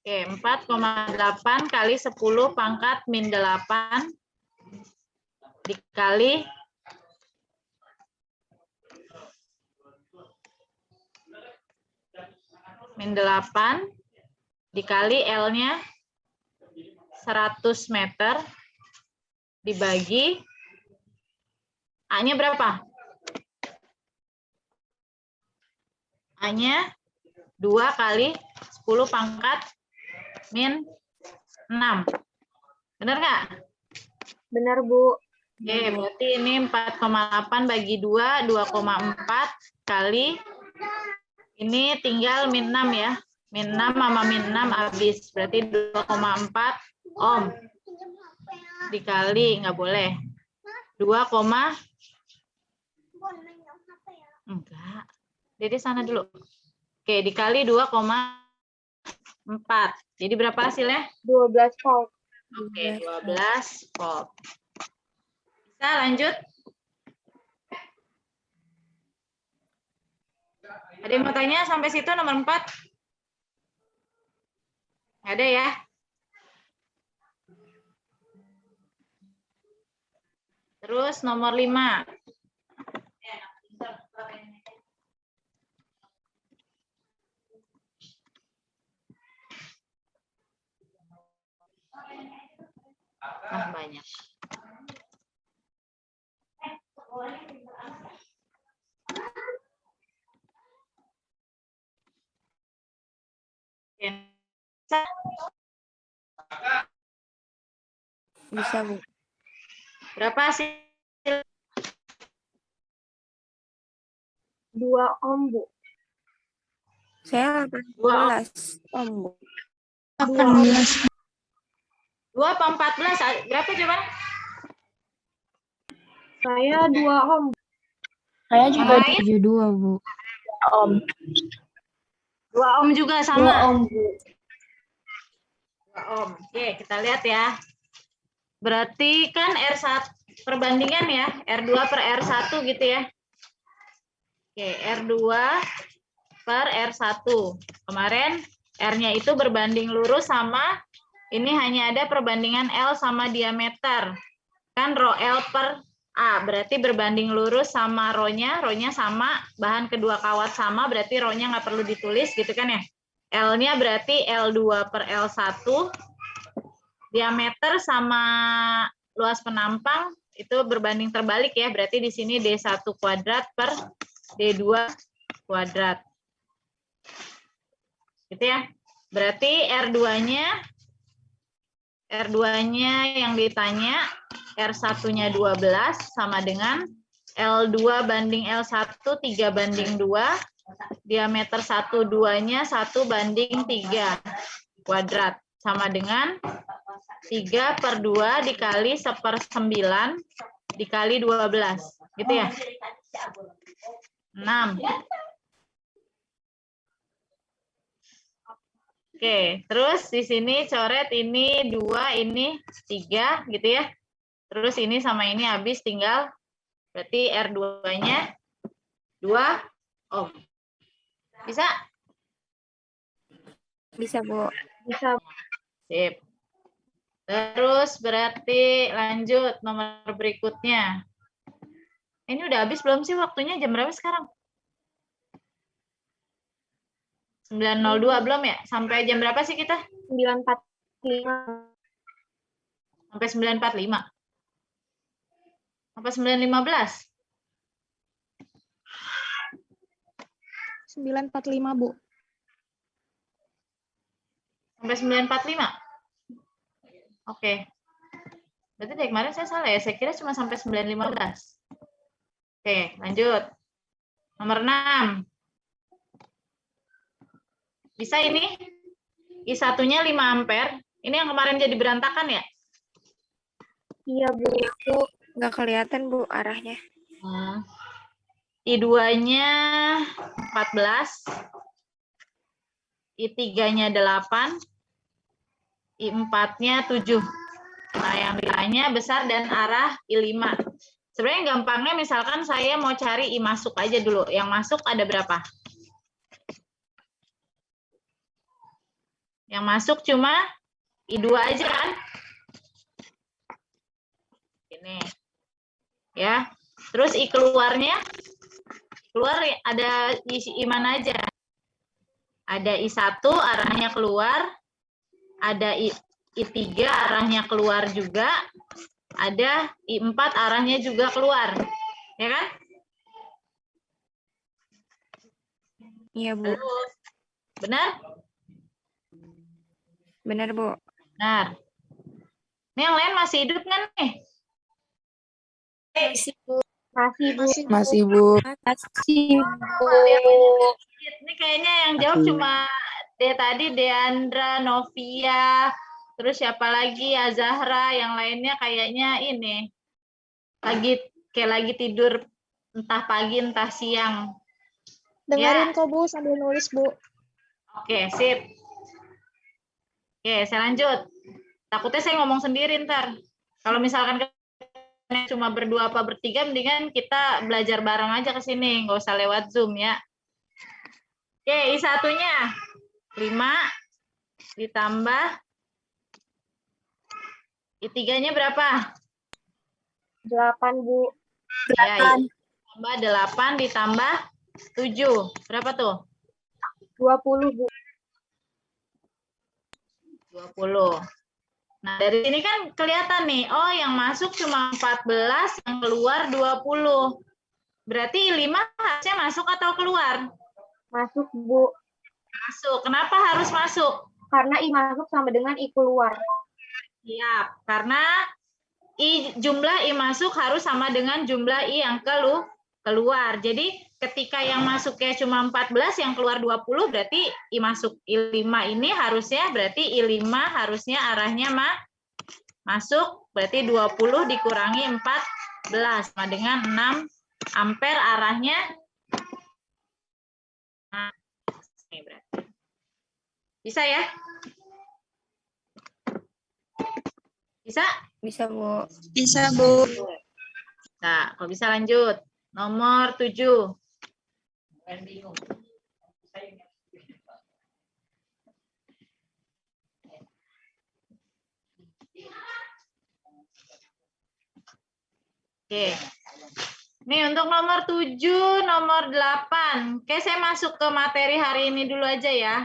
Oke, 4,8 kali 10 pangkat min 8 dikali min 8 dikali L-nya 100 meter dibagi A-nya berapa? A-nya 2 kali 10 pangkat min 6. Benar nggak? Benar, Bu. Oke, berarti ini 4,8 bagi 2, 2,4 kali ini tinggal min 6 ya. Min 6 sama min 6 habis. Berarti 2,4 ohm. Dikali, nggak boleh. 2, enggak. Jadi sana dulu. Oke, dikali 2,4. Jadi berapa hasilnya? 12 volt. Oke, 12 volt. Bisa lanjut? Ada yang mau tanya sampai situ nomor 4? Ada ya? Terus nomor 5. Banyak. Bisa, Bu. Berapa sih? 2 ohm, Bu. Saya 18 ohm, Bu. 18. 2 apa 14? Berapa coba? Saya 2 ohm. Saya juga Lain? 72, Bu. 2 ohm juga sama. 2 ohm, Bu. 2 ohm. Oke, kita lihat ya. Berarti kan R1 perbandingan ya, R2 per R1 gitu ya. Oke, R2 per R1. Kemarin R-nya itu berbanding lurus sama, ini hanya ada perbandingan L sama diameter. Kan rho L per A, berarti berbanding lurus sama rho-nya sama, bahan kedua kawat sama, berarti rho-nya nggak perlu ditulis gitu kan ya. L-nya berarti L2 per L1, diameter sama luas penampang itu berbanding terbalik ya, berarti di sini D1 kuadrat per D2 kuadrat. Gitu ya. Berarti R2-nya yang ditanya, R1-nya 12 sama dengan L2 banding L1 3 banding 2, diameter 1 2-nya 1 banding 3 kuadrat sama dengan 3 per 2 dikali 1/9 dikali 12. Gitu ya? 6. Oke, terus di sini coret ini 2, ini 3 gitu ya. Terus ini sama ini habis tinggal berarti R2-nya 2 ohm. Bisa? Bisa, Bu. Bisa. Sip. Terus berarti lanjut nomor berikutnya. Ini udah habis belum sih waktunya? Jam berapa sekarang? 9.02 belum ya? Sampai jam berapa sih kita? 9.45. Sampai 9.45. Sampai 9.15. 9.45, Bu. Sampai 9.45. Oke. Berarti dari kemarin saya salah ya. Saya kira cuma sampai 9.15. Oke, lanjut. Nomor 6. Bisa ini? I1-nya 5 ampere. Ini yang kemarin jadi berantakan ya? Iya, Bu. Nggak kelihatan, Bu, arahnya. I2-nya 14. I3-nya 8. I4-nya 7. Nah, yang ditanya besar dan arah I5. Sebenarnya gampangnya misalkan saya mau cari I masuk aja dulu. Yang masuk ada berapa? Yang masuk cuma I2 aja kan? Ini. Ya. Terus I keluarnya, keluar ada I mana aja? Ada I1 arahnya keluar, ada I3 arahnya keluar juga, ada I4 arahnya juga keluar. Ya kan? Iya, Bu. Halo. Benar? Benar, Bu. Benar. Ini yang lain masih hidup kan nih? Masih, Bu. Masih, Bu. Ini kayaknya yang jawab cuma tadi Deandra, Novia, terus siapa lagi? Azahra, yang lainnya kayaknya ini lagi tidur entah pagi entah siang. Dengerin kok Bu sambil nulis Bu. Oke, sip. Oke, saya lanjut. Takutnya saya ngomong sendiri ntar. Kalau misalkan cuma berdua apa bertiga, mendingan kita belajar bareng aja ke sini, nggak usah lewat Zoom ya. Oke, I1-nya 5 ditambah I3-nya berapa? 8, Bu. Ya, tambah 8 ditambah 7. Berapa tuh? 20, Bu. 20. Nah, dari sini kan kelihatan nih, oh yang masuk cuma 14, yang keluar 20. Berarti 5 harusnya masuk atau keluar? Masuk, Bu. Masuk. Kenapa harus masuk? Karena I masuk sama dengan I keluar. Siap, karena jumlah I masuk harus sama dengan jumlah I yang keluar. Jadi ketika yang masuknya cuma 14, yang keluar 20, berarti I masuk I5 ini harusnya, berarti I5 harusnya arahnya masuk, berarti 20 dikurangi 14, sama dengan 6 ampere arahnya. Nah, ini berarti. Bisa ya? Bisa? Bisa, Bu. Bisa, Bu. Nah, kalau bisa lanjut. Nomor 7. Oke. Nih untuk nomor 7, nomor 8. Oke, saya masuk ke materi hari ini dulu aja ya.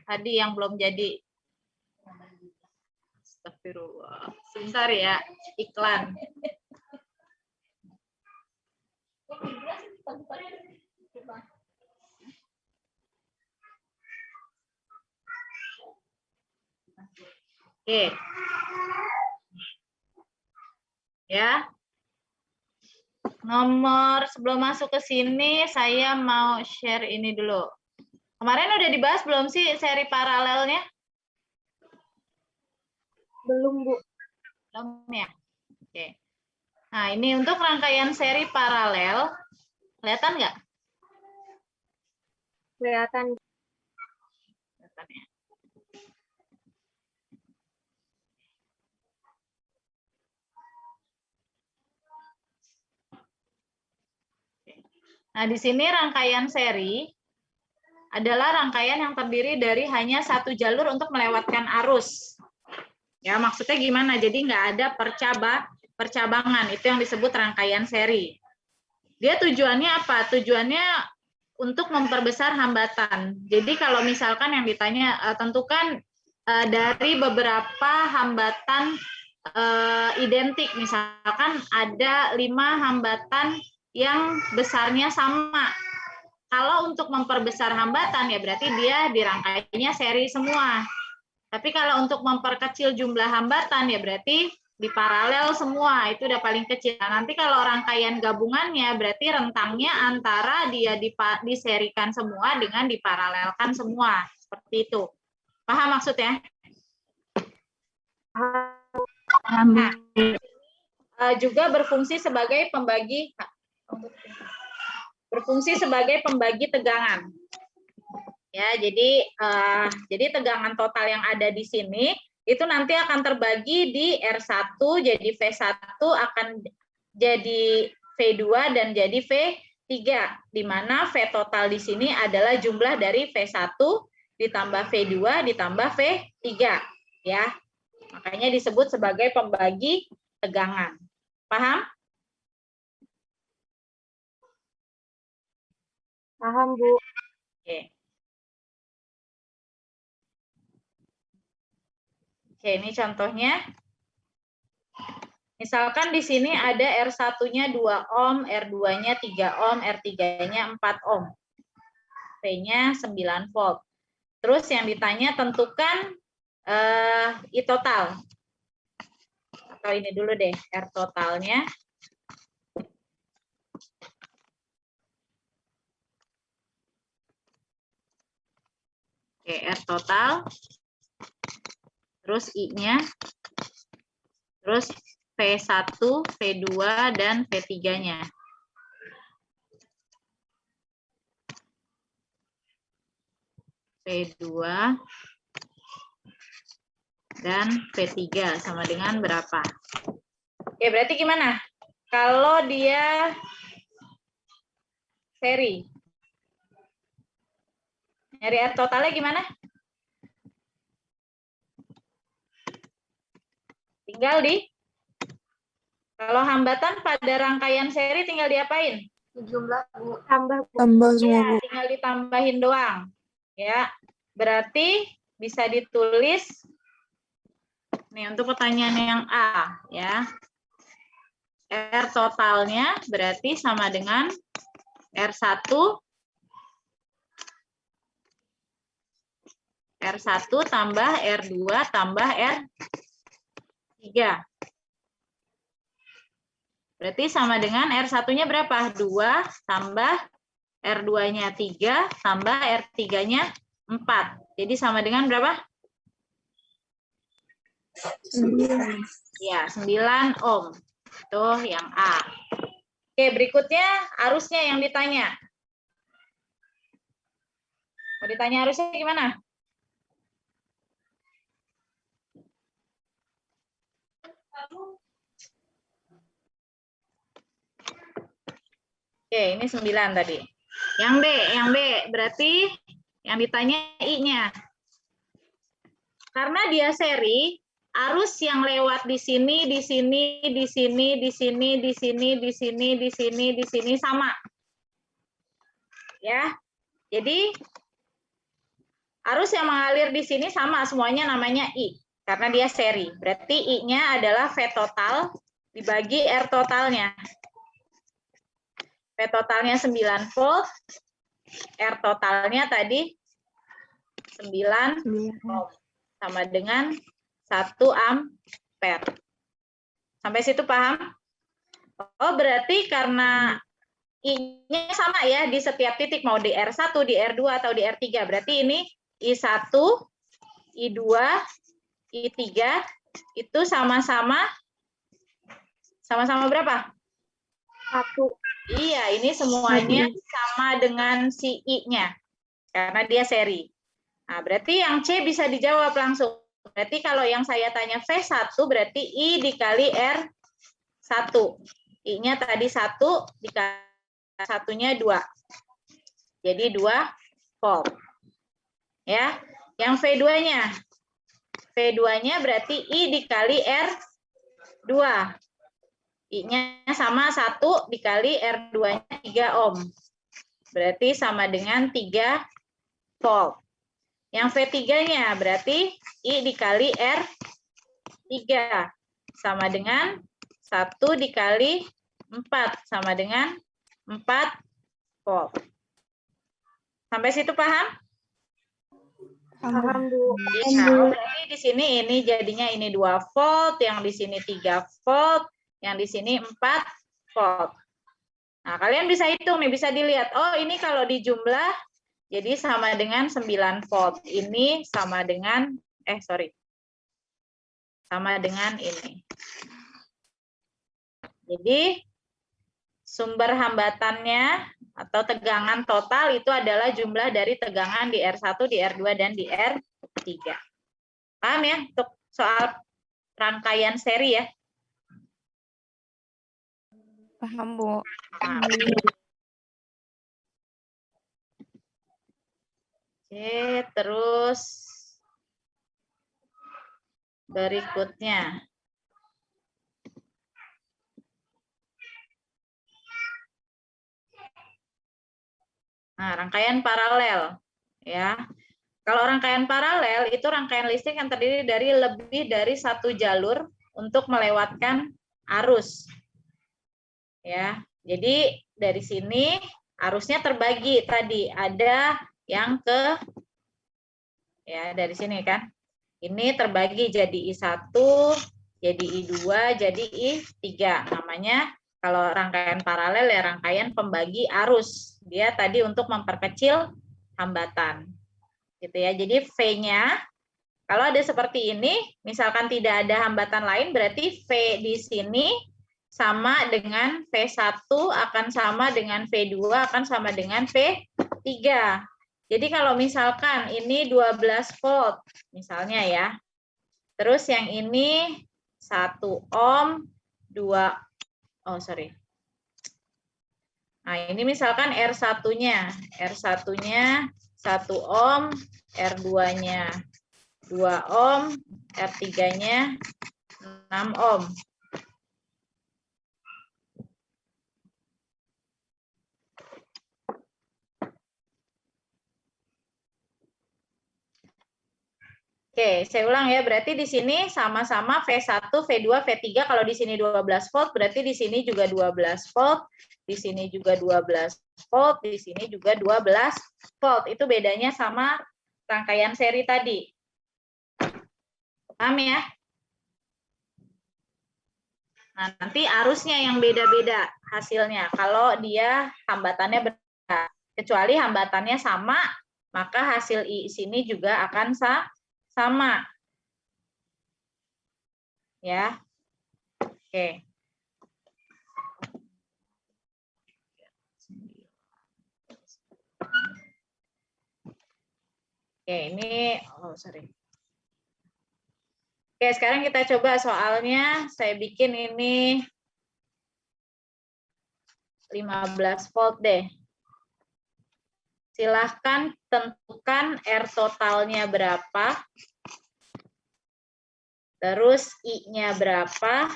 Tadi yang belum jadi. Astagfirullah. Sebentar ya, iklan. Oke. Ya. Nomor sebelum masuk ke sini saya mau share ini dulu. Kemarin udah dibahas belum sih seri paralelnya? Belum, Bu. Belum ya. Oke. Nah, ini untuk rangkaian seri paralel. Kelihatan nggak? Kelihatan. Kelihatan ya. Nah, di sini rangkaian seri adalah rangkaian yang terdiri dari hanya satu jalur untuk melewatkan arus. Ya, maksudnya gimana? Jadi nggak ada percabangan. Itu yang disebut rangkaian seri. Dia tujuannya apa? Tujuannya untuk memperbesar hambatan. Jadi kalau misalkan yang ditanya, tentukan dari beberapa hambatan identik. Misalkan ada 5 hambatan yang besarnya sama. Kalau untuk memperbesar hambatan ya berarti dia dirangkainya seri semua. Tapi kalau untuk memperkecil jumlah hambatan ya berarti di paralel semua, itu udah paling kecil. Nah, nanti kalau rangkaian gabungannya berarti rentangnya antara dia diserikan semua dengan diparalelkan semua. Seperti itu. Paham maksudnya? Nah, juga berfungsi sebagai pembagi tegangan. Ya, jadi tegangan total yang ada di sini itu nanti akan terbagi di R1 jadi V1 akan jadi V2 dan jadi V3, di mana V total di sini adalah jumlah dari V1 ditambah V2 ditambah V3 ya. Makanya disebut sebagai pembagi tegangan. Paham? Paham, Bu. Oke. Oke, ini contohnya. Misalkan di sini ada R1-nya 2 ohm, R2-nya 3 ohm, R3-nya 4 ohm. V-nya 9 volt. Terus yang ditanya tentukan I total. Atau ini dulu deh, R totalnya. Oke, R total. Terus I-nya. Terus V1, V2, dan V3-nya. V2 dan V3 sama dengan berapa? Oke, berarti gimana? Kalau dia seri. Nyari R totalnya gimana? Tinggal kalau hambatan pada rangkaian seri tinggal diapain? Jumlah, Bu. Tambah, Bu. Tambah semua, Ya, Bu. tinggal ditambahin doang. Ya, berarti bisa ditulis nih untuk pertanyaan yang A ya. R totalnya berarti sama dengan R1 tambah R2 tambah R3. Berarti sama dengan R1-nya berapa? 2 tambah R2-nya 3 tambah R3-nya 4. Jadi sama dengan berapa? 9. Ya, 9 ohm. Itu yang A. Oke, berikutnya arusnya yang ditanya. Mau ditanya arusnya gimana? Oke, ini 9 tadi. Yang B berarti yang ditanya I-nya. Karena dia seri, arus yang lewat di sini, di sini, di sini, di sini, di sini, di sini, di sini, di sini sama. Ya. Jadi arus yang mengalir di sini sama semuanya namanya I karena dia seri. Berarti I-nya adalah V total dibagi R totalnya. V totalnya 9 volt, R totalnya tadi 9 ohm, sama dengan 1 ampere. Sampai situ paham? Oh, berarti karena I-nya sama ya di setiap titik, mau di R1, di R2, atau di R3. Berarti ini I1, I2, I3 itu sama-sama berapa? 1. Iya, ini semuanya sama dengan si I-nya. Karena dia seri. Nah, berarti yang C bisa dijawab langsung. Berarti kalau yang saya tanya V1, berarti I dikali R1. I-nya tadi 1, dikali 1-nya 2. Jadi 2 volt. Ya. Yang V2-nya. V2-nya berarti I dikali R2. I-nya sama 1 dikali R2-nya 3 ohm. Berarti sama dengan 3 volt. Yang V3-nya berarti I dikali R3 sama dengan 1 dikali 4 sama dengan 4 volt. Sampai situ paham? Paham, Bu. Ya, berarti di sini ini jadinya ini 2 volt, yang di sini 3 volt, yang di sini 4 volt. Nah, kalian bisa hitung nih, bisa dilihat. Oh, ini kalau dijumlah jadi sama dengan 9 volt. Ini sama dengan sama dengan ini. Jadi sumber hambatannya atau tegangan total itu adalah jumlah dari tegangan di R1, di R2, dan di R3. Paham ya untuk soal rangkaian seri ya? Paham, Bu. Nah. Oke, terus berikutnya. Nah, rangkaian paralel ya. Kalau rangkaian paralel itu rangkaian listrik yang terdiri dari lebih dari satu jalur untuk melewatkan arus. Ya. Jadi dari sini arusnya terbagi tadi, ada yang ke ya dari sini kan. Ini terbagi jadi I1, jadi I2, jadi I3. Namanya kalau rangkaian paralel ya rangkaian pembagi arus. Dia tadi untuk memperkecil hambatan. Gitu ya. Jadi V-nya kalau ada seperti ini, misalkan tidak ada hambatan lain berarti V di sini sama dengan V1 akan sama dengan V2 akan sama dengan V3. Jadi kalau misalkan ini 12 volt misalnya ya. Terus yang ini 1 ohm, 2 Nah, ini misalkan R1-nya. R1-nya 1 ohm, R2-nya 2 ohm, R3-nya 6 ohm. Oke, saya ulang ya. Berarti di sini sama-sama V1, V2, V3. Kalau di sini 12 volt, berarti di sini juga 12 volt. Di sini juga 12 volt. Di sini juga 12 volt. Itu bedanya sama rangkaian seri tadi. Paham ya? Nah, nanti arusnya yang beda-beda hasilnya. Kalau dia hambatannya berbeda. Kecuali hambatannya sama, maka hasil I sini juga akan sama. Ya. Oke. Oke, ini Oke, sekarang kita coba soalnya saya bikin ini 15 volt deh. Silahkan tentukan R totalnya berapa. Terus I-nya berapa.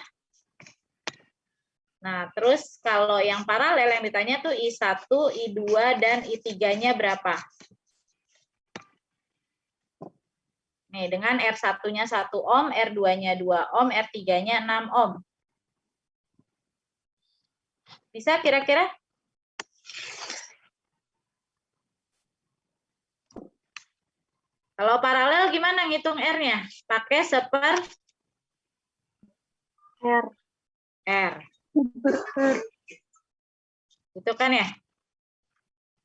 Nah, terus kalau yang paralel yang ditanya tuh I1, I2, dan I3-nya berapa. Nih, dengan R1-nya 1 ohm, R2-nya 2 ohm, R3-nya 6 ohm. Bisa kira-kira? Kalau paralel gimana ngitung R-nya? Pakai seper R. Itu kan ya?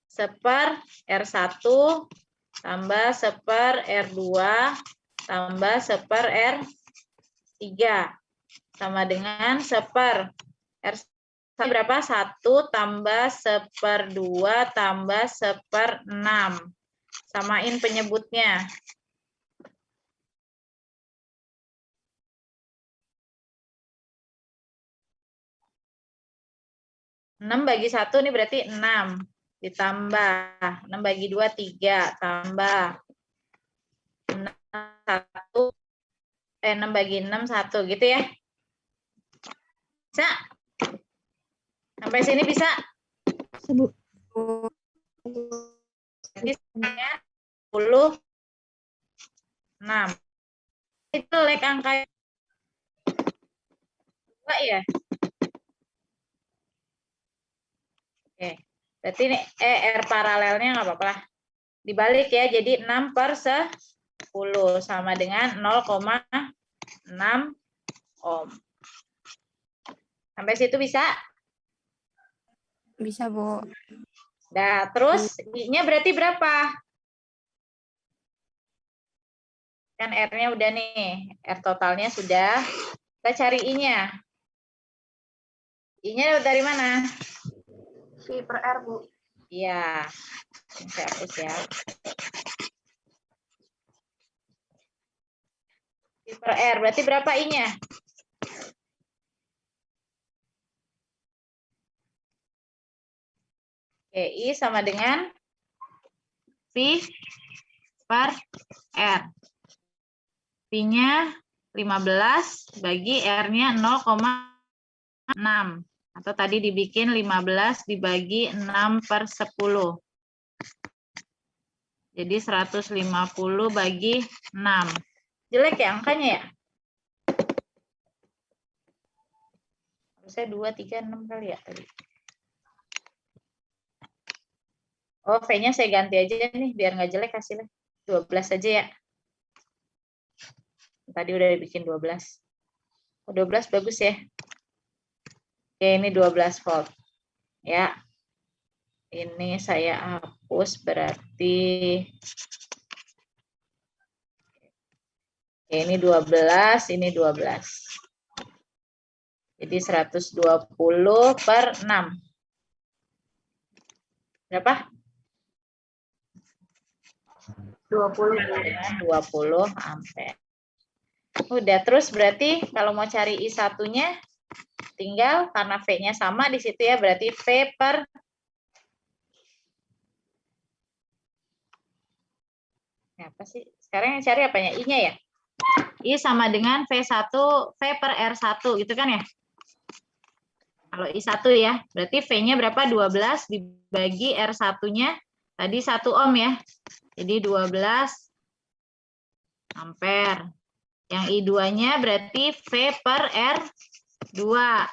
Seper R1 tambah seper R2 tambah seper R3 sama dengan seper R1 berapa? 1 tambah seper 2 tambah seper 6. Samain penyebutnya. 6 bagi 1 ini berarti 6. Ditambah 6 bagi 2, 3. Tambah 6 bagi 6, 1. Gitu ya. Bisa? Sampai sini bisa? Jadi 10, 6. Itu lek angka 2 ya? Oke. Berarti ini R paralelnya nggak apa-apa lah. Dibalik ya, jadi 6 per 10 sama dengan 0,6 ohm. Sampai situ bisa? Bisa, Bu. Nah, terus I-nya berarti berapa? Kan R-nya udah nih. R totalnya sudah. Kita cari I-nya. I-nya dari mana? V per R, Bu. Iya. Saya hapus ya. V per R. Berarti berapa I-nya? Oke, I sama dengan V per R. V-nya 15 bagi R-nya 0,6. Atau tadi dibikin 15 dibagi 6 per 10. Jadi 150 bagi 6. Jelek ya angkanya ya? Harusnya 2, 3, 6 kali ya tadi. Oh, V-nya saya ganti aja nih, biar nggak jelek hasilnya. 12 aja ya. Tadi udah dibikin 12. Oh, 12 bagus ya. Oke, ini 12 volt. Ya. Ini saya hapus berarti. Oke, ini 12, ini 12. Jadi 120 per 6. Berapa? 20 ampere. Udah, terus berarti kalau mau cari I1-nya tinggal karena V-nya sama di situ ya, berarti V per apa sih? Sekarang yang cari apanya? I-nya ya? I sama dengan V1, V per R1 gitu kan ya? Kalau I1 ya, berarti V-nya berapa? 12 dibagi R1-nya tadi 1 ohm ya. Jadi 12 ampere. Yang I2-nya berarti V per R2.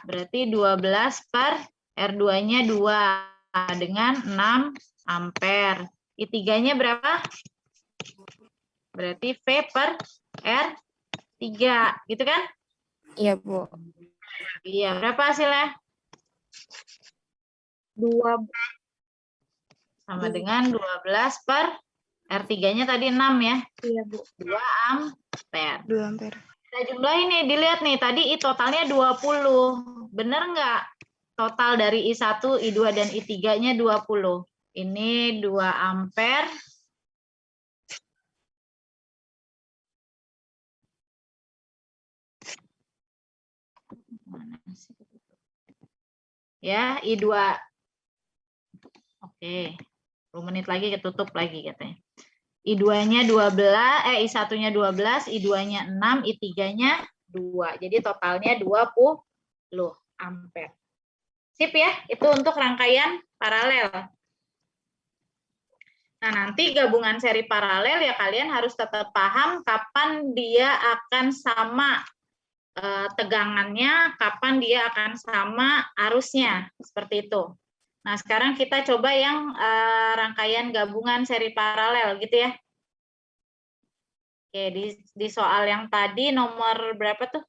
Berarti 12 per R2-nya 2 dengan 6 ampere. I3-nya berapa? Berarti V per R3. Gitu kan? Iya, Bu. Iya, berapa hasilnya? 2. Sama dengan 12 per R3-nya tadi 6 ya. Iya, Bu. 2 ampere. 2 ampere. Kita jumlahin nih, dilihat nih. Tadi I totalnya 20. Bener nggak? Total dari I1, I2, dan I3-nya 20. Ini 2 ampere. Ya, I2. Oke. 10 menit lagi ketutup lagi katanya. I2-nya 12, I1-nya 12, I2-nya 6, I3-nya 2. Jadi totalnya 20 ampere. Sip ya, itu untuk rangkaian paralel. Nah, nanti gabungan seri paralel ya kalian harus tetap paham kapan dia akan sama tegangannya, kapan dia akan sama arusnya, seperti itu. Nah, sekarang kita coba yang rangkaian gabungan seri paralel gitu ya. Oke, di soal yang tadi nomor berapa tuh?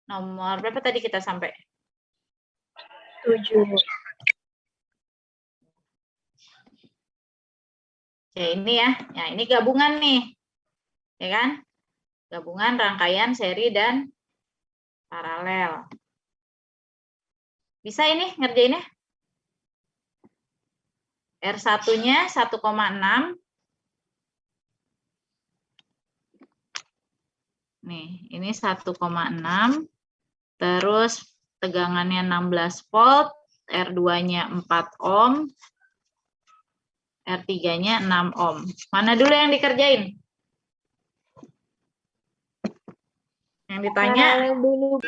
Nomor berapa tadi kita sampai? 7. Oke, ini ya. Ya, ini gabungan nih. Ya kan? Gabungan rangkaian seri dan paralel. Bisa ini ngerjainnya? R1-nya 1,6. Nih, ini 1,6. Terus tegangannya 16 volt, R2-nya 4 ohm, R3-nya 6 ohm. Mana dulu yang dikerjain? Yang ditanya Paralel dulu.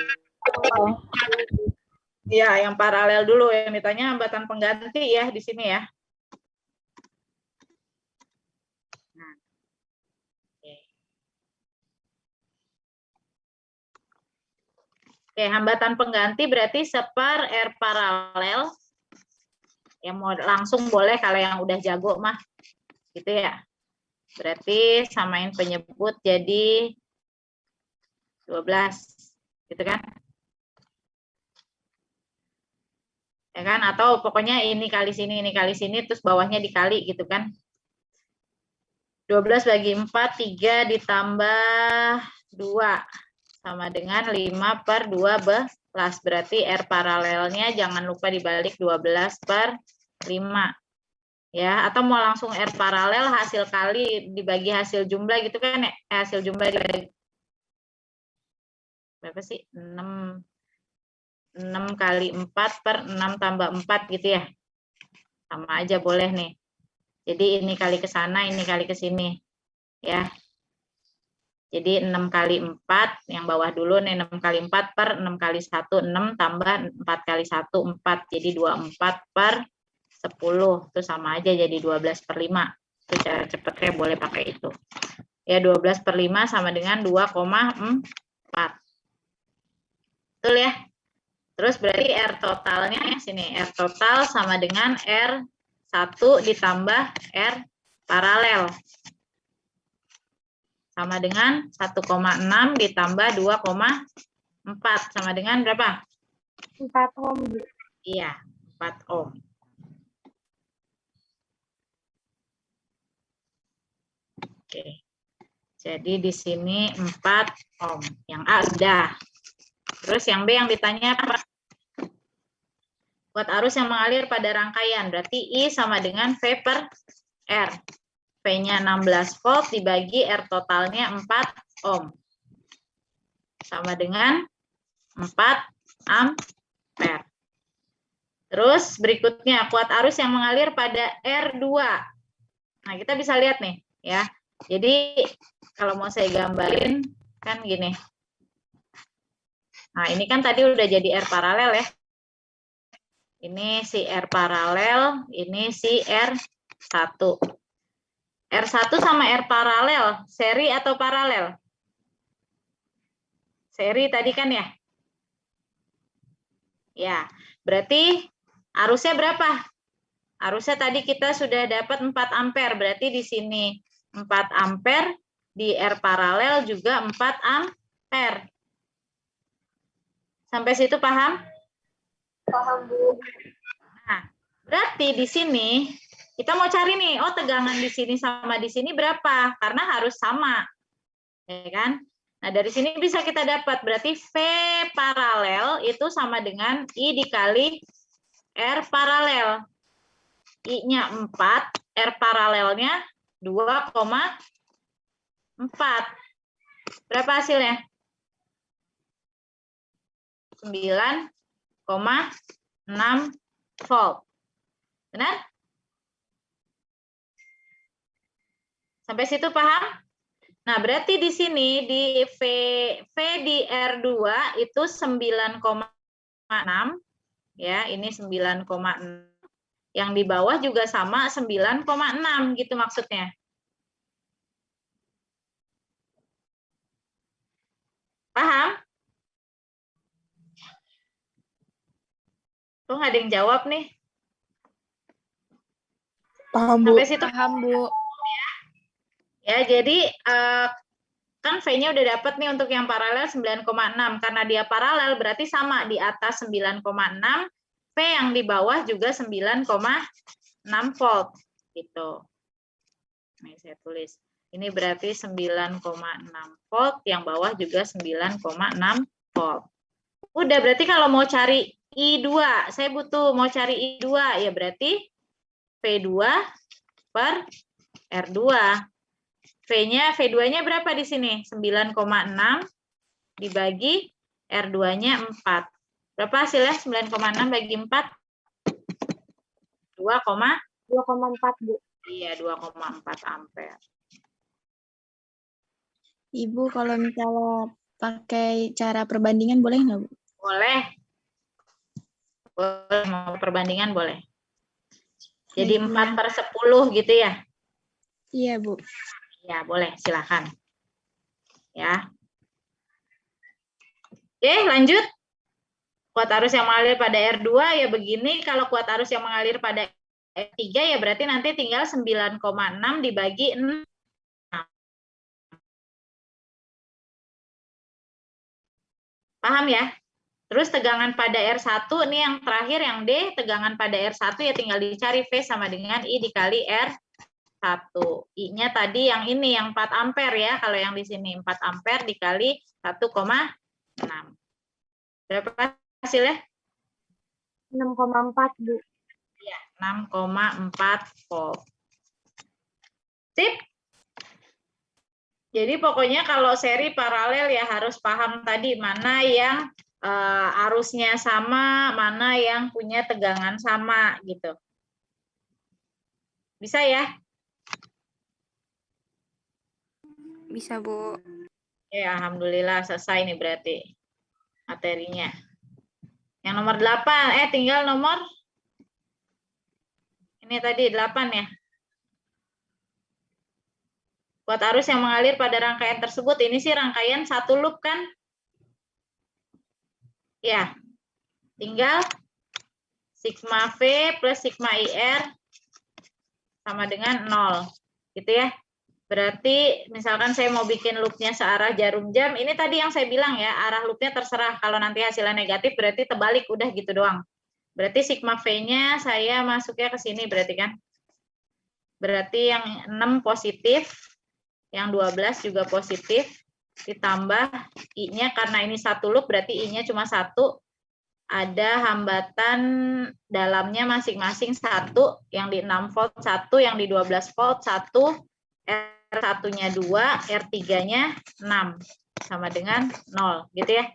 ya, yang paralel dulu. Yang ditanya hambatan pengganti ya di sini ya. Nah. Oke, hambatan pengganti berarti separ R paralel. Ya mau langsung boleh kalau yang udah jago mah. Gitu ya. Berarti samain penyebut jadi 12. Gitu kan? Ya kan? Atau pokoknya ini kali sini, terus bawahnya dikali gitu kan. 12 bagi 4, 3 ditambah 2. Sama dengan 5 per 12. Berarti R paralelnya jangan lupa dibalik 12 per 5. Ya, atau mau langsung R paralel hasil kali dibagi hasil jumlah gitu kan ya. Hasil jumlah dibagi berapa sih? 6 kali 4 per 6 tambah 4 gitu ya. Sama aja boleh nih. Jadi ini kali ke sana, ini kali ke sini. Ya. Jadi 6 kali 4, yang bawah dulu nih 6 kali 4 per 6 kali 1, 6 tambah 4 kali 1, 4. Jadi 24 per 10. Itu sama aja jadi 12 per 5. Itu cara cepatnya boleh pakai itu. Ya 12 per 5 sama dengan 2,4. Betul ya? Terus berarti R totalnya sini. R total sama dengan R1 ditambah R paralel. Sama dengan 1,6 ditambah 2,4. Sama dengan berapa? 4 ohm, Bu. Iya, 4 ohm. Oke. Jadi di sini 4 ohm. Yang A udah. Terus yang B yang ditanya apa? Buat arus yang mengalir pada rangkaian. Berarti I sama dengan V per R. V-nya 16 volt dibagi R totalnya 4 ohm. Sama dengan 4 ampere. Terus berikutnya, kuat arus yang mengalir pada R2. Nah, kita bisa lihat nih, ya. Jadi, kalau mau saya gambarin, kan gini. Nah, ini kan tadi udah jadi R paralel ya. Ini si R paralel, ini si R1. R1 sama R paralel, seri atau paralel? Seri tadi kan ya? Ya, berarti arusnya berapa? Arusnya tadi kita sudah dapat 4 ampere, berarti di sini 4 ampere, di R paralel juga 4 ampere. Sampai situ paham? Paham, Bu. Nah, berarti di sini kita mau cari nih, oh tegangan di sini sama di sini berapa? Karena harus sama, ya kan? Nah, dari sini bisa kita dapat, berarti V paralel itu sama dengan I dikali R paralel. I-nya 4, R paralelnya 2,4. Berapa hasilnya? 9,6 volt. Benar? Sampai situ paham? Nah, berarti di sini di V di R2 itu 9,6 ya, ini 9,6. Yang di bawah juga sama 9,6 gitu maksudnya. Paham? Tuh nggak ada yang jawab nih. Paham, Bu. Sampai situ Paham, Bu. ya, jadi kan V-nya udah dapat nih untuk yang paralel 9,6. Karena dia paralel berarti sama di atas 9,6. V yang di bawah juga 9,6 volt. Gitu. Nih saya tulis. Ini berarti 9,6 volt. Yang bawah juga 9,6 volt. Udah, berarti kalau mau cari I2. Saya butuh mau cari I2. Ya berarti V2 per R2. V2-nya berapa di sini? 9,6 dibagi R2-nya 4. Berapa hasilnya? 9,6 bagi 4? 2,4, Bu. Iya, 2,4 ampere. Ibu, kalau misalnya pakai cara perbandingan boleh nggak, Bu? Boleh. Boleh, mau perbandingan boleh. Jadi 4 per 10 gitu ya? Iya, Bu. Ya, boleh, silakan. Ya. Oke, lanjut. Kuat arus yang mengalir pada R2 ya begini. Kalau kuat arus yang mengalir pada R3 ya berarti nanti tinggal 9,6 dibagi 6. Paham ya? Terus tegangan pada R1 ini yang terakhir yang D, tegangan pada R1 ya tinggal dicari V sama dengan I dikali R1. I-nya tadi yang ini, yang 4 ampere ya. Kalau yang di sini 4 ampere dikali 1,6. Berapa hasilnya? 6,4, Bu. Ya, 6,4 volt. Sip. Jadi pokoknya kalau seri paralel ya harus paham tadi mana yang arusnya sama, mana yang punya tegangan sama gitu. Bisa ya? Bisa, Bu. Ya, alhamdulillah selesai nih berarti materinya. Yang nomor 8, tinggal nomor ini tadi 8 ya. Buat arus yang mengalir pada rangkaian tersebut, ini sih rangkaian satu loop kan? Ya, tinggal sigma V plus sigma IR sama dengan 0. Gitu ya. Berarti misalkan saya mau bikin loopnya searah jarum jam, ini tadi yang saya bilang ya, arah loopnya terserah. Kalau nanti hasilnya negatif berarti terbalik, udah gitu doang. Berarti sigma V-nya saya masuknya ke sini berarti kan. Berarti yang 6 positif, yang 12 juga positif, ditambah I-nya karena ini satu loop berarti I-nya cuma 1. Ada hambatan dalamnya masing-masing 1, yang di 6 volt 1, yang di 12 volt 1, R1-nya 2, R3-nya 6, sama dengan 0, gitu ya.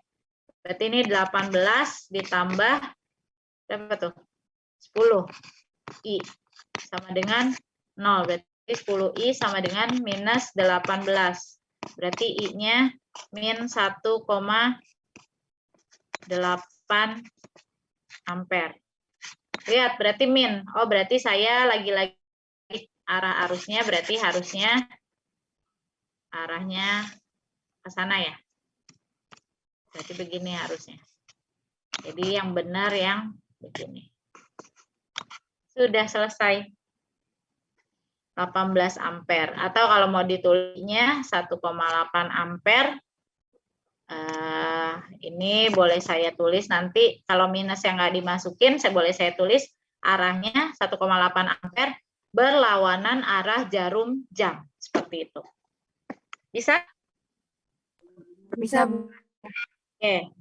Berarti ini 18 ditambah, berapa tuh? 10, I, sama dengan 0, berarti 10I sama dengan minus 18. Berarti I-nya min 1,8 ampere. Lihat, berarti min. Oh, berarti saya lagi-lagi arah arusnya berarti harusnya arahnya ke sana ya. Berarti begini harusnya. Jadi yang benar yang begini. Sudah selesai. 18 ampere. Atau kalau mau ditulisnya 1,8 ampere. Ini boleh saya tulis nanti. Kalau minus yang nggak dimasukin, boleh saya tulis arahnya 1,8 ampere berlawanan arah jarum jam. Seperti itu. Bisa? Bisa. Oke.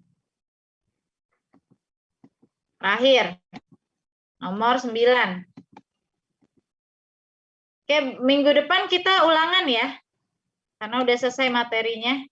Terakhir. Nomor 9. Oke, minggu depan kita ulangan ya. Karena udah selesai materinya.